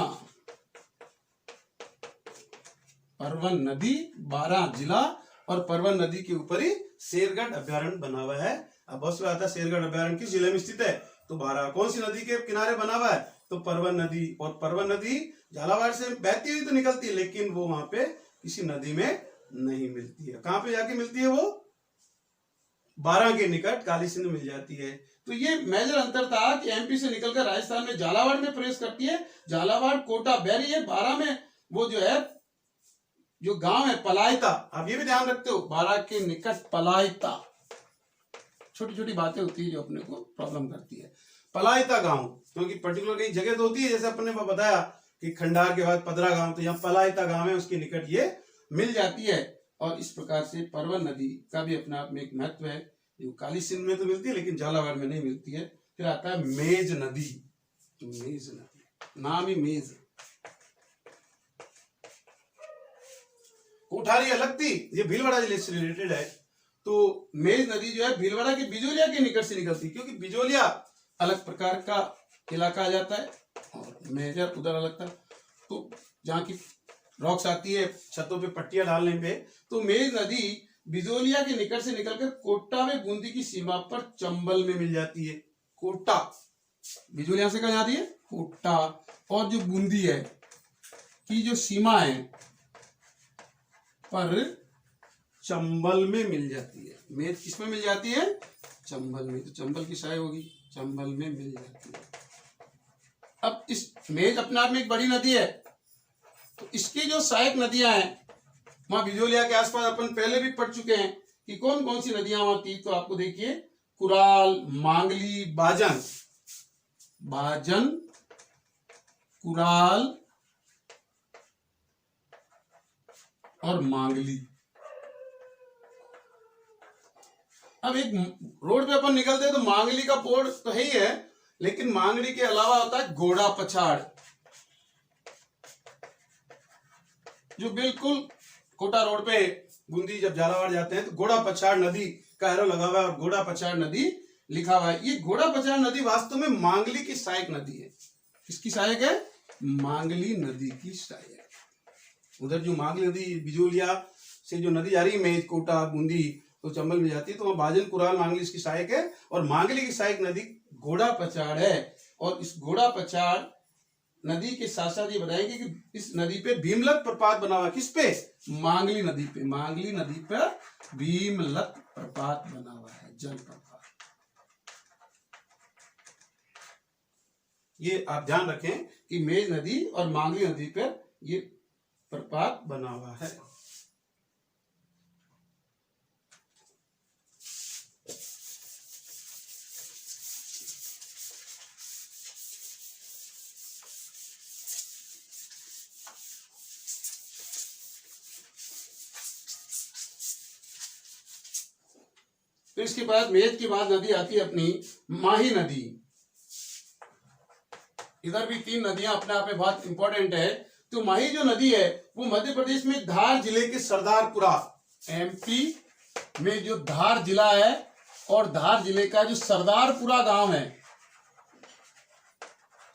परवन नदी, बारा जिला, और परवन नदी के ऊपर ही शेरगढ़ अभ्यारण्य बना हुआ है। अब बस में आता है शेरगढ़ अभ्यारण्य किस जिले में स्थित है? तो बारा। कौन सी नदी के किनारे बना हुआ है? तो परवन नदी। और परवन नदी झालावाड़ से बहती हुई तो निकलती है, लेकिन वो वहां पे किसी नदी में नहीं मिलती है। कहां पे जाके मिलती है? वो बारा के निकट काली सिंध मिल जाती है। तो ये मेजर अंतर था कि एमपी से निकलकर राजस्थान में झालावाड़ में प्रवेश करती है। झालावाड़ कोटा बैरी है, बारा में वो जो है जो गांव है पलायता, आप ये भी ध्यान रखते हो, बारा के निकट पलायता। छोटी छोटी बातें होती है जो अपने को प्रॉब्लम करती है। पलायता गांव, क्योंकि पर्टिकुलर कई जगह तो होती है, जैसे अपने को बताया कि खंडार के बाद पदरा गांव, तो यहाँ पलायता गांव है, उसके निकट ये मिल जाती है। और इस प्रकार से परवन नदी का भी अपने आप में एक महत्व है, जो काली सिंध में तो मिलती है लेकिन झालावाड़ में नहीं मिलती है। फिर आता है मेज नदी। मेज नदी, नाम ही मेज। कोठारी अलग थी, ये भीलवाड़ा जिले से रिलेटेड है। तो मेज नदी जो है भीलवाड़ा के बिजोलिया के निकट से निकलती, क्योंकि बिजोलिया अलग प्रकार का इलाका आ जाता है और मेजर उधर अलग था। तो जहाँ की रॉक्स आती है छतों पे पट्टियां डालने पे, तो मेज नदी बिजोलिया के निकट से निकलकर कोटा में बूंदी की सीमा पर चंबल में मिल जाती है। कोटा बिजोलिया से कहाँ जाती है? कोटा। और जो बूंदी है की जो सीमा है पर चंबल में मिल जाती है। मेज किस में मिल जाती है? चंबल में। तो चंबल की साय होगी, चंबल में मिल जाती है। अब इस मेज अपने आप में एक बड़ी नदी है, तो इसकी जो सहायक नदियां हैं वहां बिजोलिया के आसपास अपन पहले भी पढ़ चुके हैं कि कौन कौन सी नदियां वहां थी। तो आपको देखिए कुराल, मांगली, बाजन, बाजन, कुराल और मांगली। अब एक रोड पे अपन निकलते हैं तो मांगली का बोर्ड तो है ही है, लेकिन मांगली के अलावा होता है घोड़ा पछाड़, जो बिल्कुल कोटा रोड पे बूंदी जब झालावाड़ जाते हैं तो घोड़ा पछाड़ नदी का एरो लगा हुआ है और घोड़ा पछाड़ नदी लिखा हुआ है। ये घोड़ा पछाड़ नदी वास्तव में मांगली की सहायक नदी है। किसकी सहायक है? मांगली नदी की सहायक। उधर जो मांगली नदी बिजोलिया से जो नदी जा रही है मेज, कोटा, बूंदी, तो चंबल में जाती है, तो वहां बाजन, कुराल, मांगली इसकी सहायक है। और मांगली की सहायक नदी घोड़ा पछाड़ है। और इस घोड़ा पछाड़ नदी के साथ साथ ये बताएंगे कि इस नदी पे भीमलत प्रपात बना हुआ। किस पे? मांगली नदी पे। मांगली नदी पर भीमलत प्रपात बना हुआ है, जल प्रपात। ये आप ध्यान रखें कि मेज नदी और मांगली नदी पर ये प्रपात बना हुआ है। तो इसके बाद मेज के बाद नदी आती है अपनी माही नदी। इधर भी 3 नदियां अपने आप में बहुत इंपॉर्टेंट है। तो माही जो नदी है वो मध्य प्रदेश में धार जिले के सरदारपुरा, एमपी में जो धार जिला है और धार जिले का जो सरदारपुरा गांव है,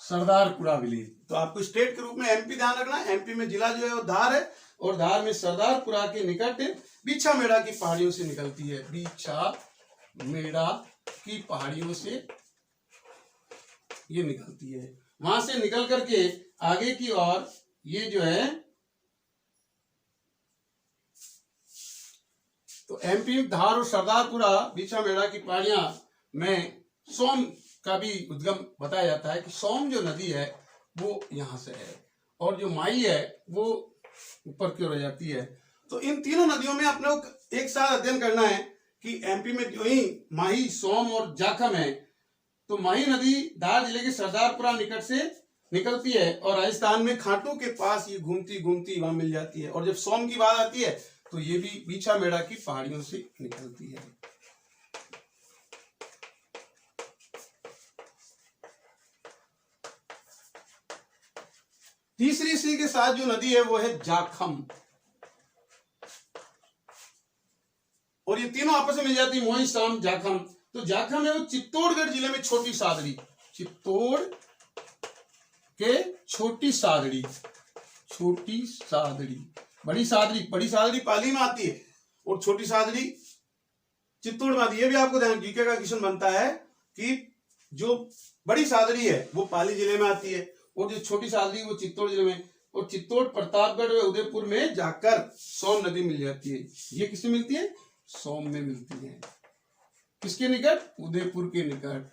सरदारपुरा विलेज। तो आपको स्टेट के रूप में एमपी ध्यान रखना है। एमपी में जिला जो है वो धार है और धार में सरदारपुरा के निकट बीछा मेड़ा की पहाड़ियों से निकलती है। बीछा मेड़ा की पहाड़ियों से ये निकलती है। वहां से निकल करके आगे की ओर ये जो है तो एमपी धार और सरदारपुरा बीछा मेड़ा की पहाड़ियां में सोम का भी उद्गम बताया जाता है कि सोम जो नदी है वो यहां से है और जो माई है वो ऊपर की ओर जाती है। तो इन तीनों नदियों में अपने को एक साथ अध्ययन करना है कि एमपी में जो ही माही, सोम और जाखम है, तो माही नदी धार जिले के सरदारपुरा निकट से निकलती है और राजस्थान में खाटू के पास ये घूमती घूमती वहां मिल जाती है। और जब सोम की बात आती है तो ये भी बीछा मेड़ा की पहाड़ियों से निकलती है। तीसरी सी के साथ जो नदी है वो है जाखम, और ये तीनों आपस में मिल जाती है, मोही शाम जाखम। तो जाखम है वो चित्तौड़गढ़ जिले में छोटी सादड़ी, चित्तौड़ के छोटी सादड़ी, छोटी सादड़ी, बड़ी सादड़ी पाली में आती है और छोटी सादड़ी चित्तौड़ में आती है। ये भी आपको ध्यान, जीके का क्वेश्चन बनता है कि जो बड़ी सादड़ी है वो पाली जिले में आती है और जो छोटी सादड़ी वो चित्तौड़ जिले में, और चित्तौड़, प्रतापगढ़ व उदयपुर में जाकर सोम नदी मिल जाती है। ये किसमें मिलती है? सोम में मिलती है। किसके निकट? उदयपुर के निकट।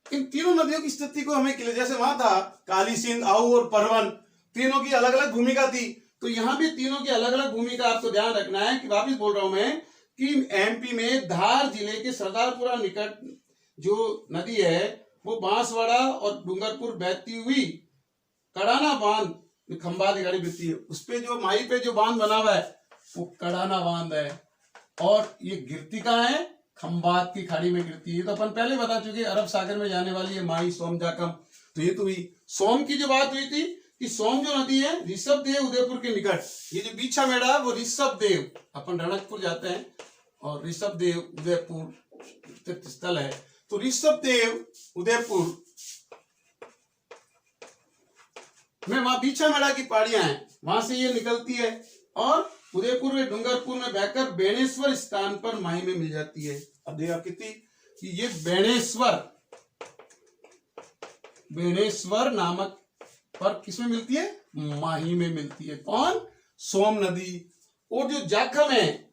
इन तीनों नदियों की स्थिति को हमें क्लियर, जैसे वहां था काली सिंध, आऊ और परवन, तीनों की अलग अलग भूमिका थी, तो यहाँ भी तीनों की अलग अलग भूमिका आपको ध्यान रखना है। कि वापिस बोल रहा हूं मैं कि एमपी में धार जिले के सरदारपुरा निकट जो नदी है वो बांसवाड़ा और डूंगरपुर बहती हुई कड़ाना बांध, खंबात की गाड़ी बहती है, उस पे जो माई पे जो बांध बना हुआ है वो कड़ाना बांध है, और ये गिरती कहाँ है? खंबात की खाड़ी में गिरती है। तो अपन पहले बता चुके अरब सागर में जाने वाली है माई सोम जाखम। तो ये तो हुई सोम की जो बात हुई थी कि सोम जो नदी है ऋषभ देव उदयपुर के निकट, ये जो बीछा मेड़ा वो ऋषभ देव, अपन रणकपुर जाते हैं और ऋषभ देव उदयपुर तीर्थ स्थल है, तो ऋषभ देव उदयपुर में वहां बीछा मेड़ा की पहाड़ियां हैं, वहां से ये निकलती है और उदयपुर में डूंगरपुर में बहकर बेणेश्वर स्थान पर माही में मिल जाती है। अब देखा कितनी कि ये बेणेश्वर नामक पर किसमें मिलती है? माही में मिलती है। कौन? सोम नदी। और जो जाखम है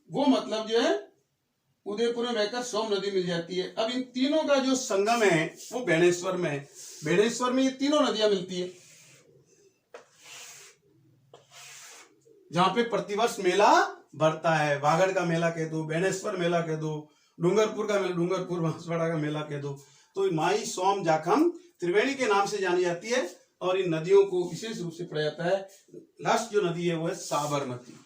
वो मतलब जो है उदयपुर में बहकर सोम नदी मिल जाती है। अब इन तीनों का जो संगम है वो बेणेश्वर में है। बेणेश्वर में ये तीनों नदियां मिलती है, जहां पे प्रतिवर्ष मेला भरता है। वागड़ का मेला कह दो, बेणेश्वर मेला कह दो, डूंगरपुर का मेला, डूंगरपुर बांसवाड़ा का मेला कह दो। तो माई सोम जाखम त्रिवेणी के नाम से जानी जाती है और इन नदियों को विशेष रूप से पढ़ा जाता है। लास्ट जो नदी है वो है साबरमती।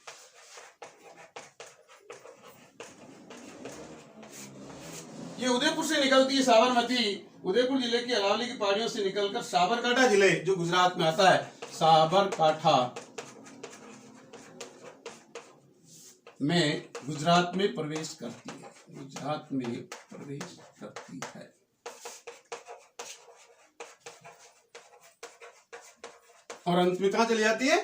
ये उदयपुर से निकलती है साबरमती, उदयपुर जिले की अरावली की पहाड़ियों से निकलकर साबरकांठा जिले जो गुजरात में आता है, साबरकांठा में गुजरात में प्रवेश करती है, गुजरात में प्रवेश करती है। और अंत में कहां चली जाती है?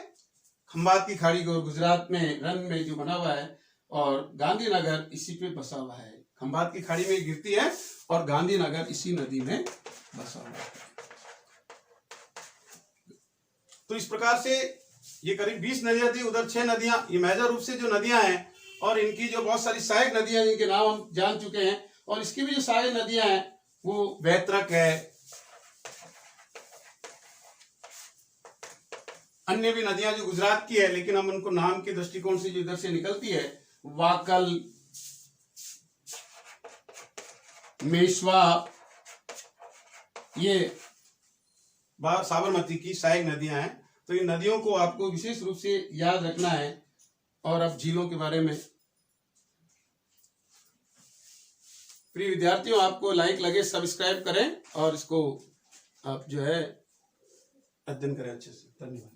खंबात की खाड़ी को। गुजरात में रन में जो बना हुआ है और गांधीनगर इसी पे बसा हुआ है। खंबात की खाड़ी में गिरती है और गांधीनगर इसी नदी में बसा हुआ है। तो इस प्रकार से ये करीब 20 नदियां थी, उधर 6 नदियां, ये मेजर रूप से जो नदियां हैं, और इनकी जो बहुत सारी सहायक नदियां जिनके नाम हम जान चुके हैं, और इसकी भी जो सहायक नदियां हैं वो बैतरक है, अन्य भी नदियां जो गुजरात की है, लेकिन हम उनको नाम के दृष्टिकोण से जो इधर से निकलती है, वाकल, मेशवा, ये साबरमती की सहायक नदियां हैं। तो इन नदियों को आपको विशेष रूप से याद रखना है। और अब झीलों के बारे में, प्रिय विद्यार्थियों, आपको लाइक लगे सब्सक्राइब करें और इसको आप जो है अध्ययन करें अच्छे से। धन्यवाद।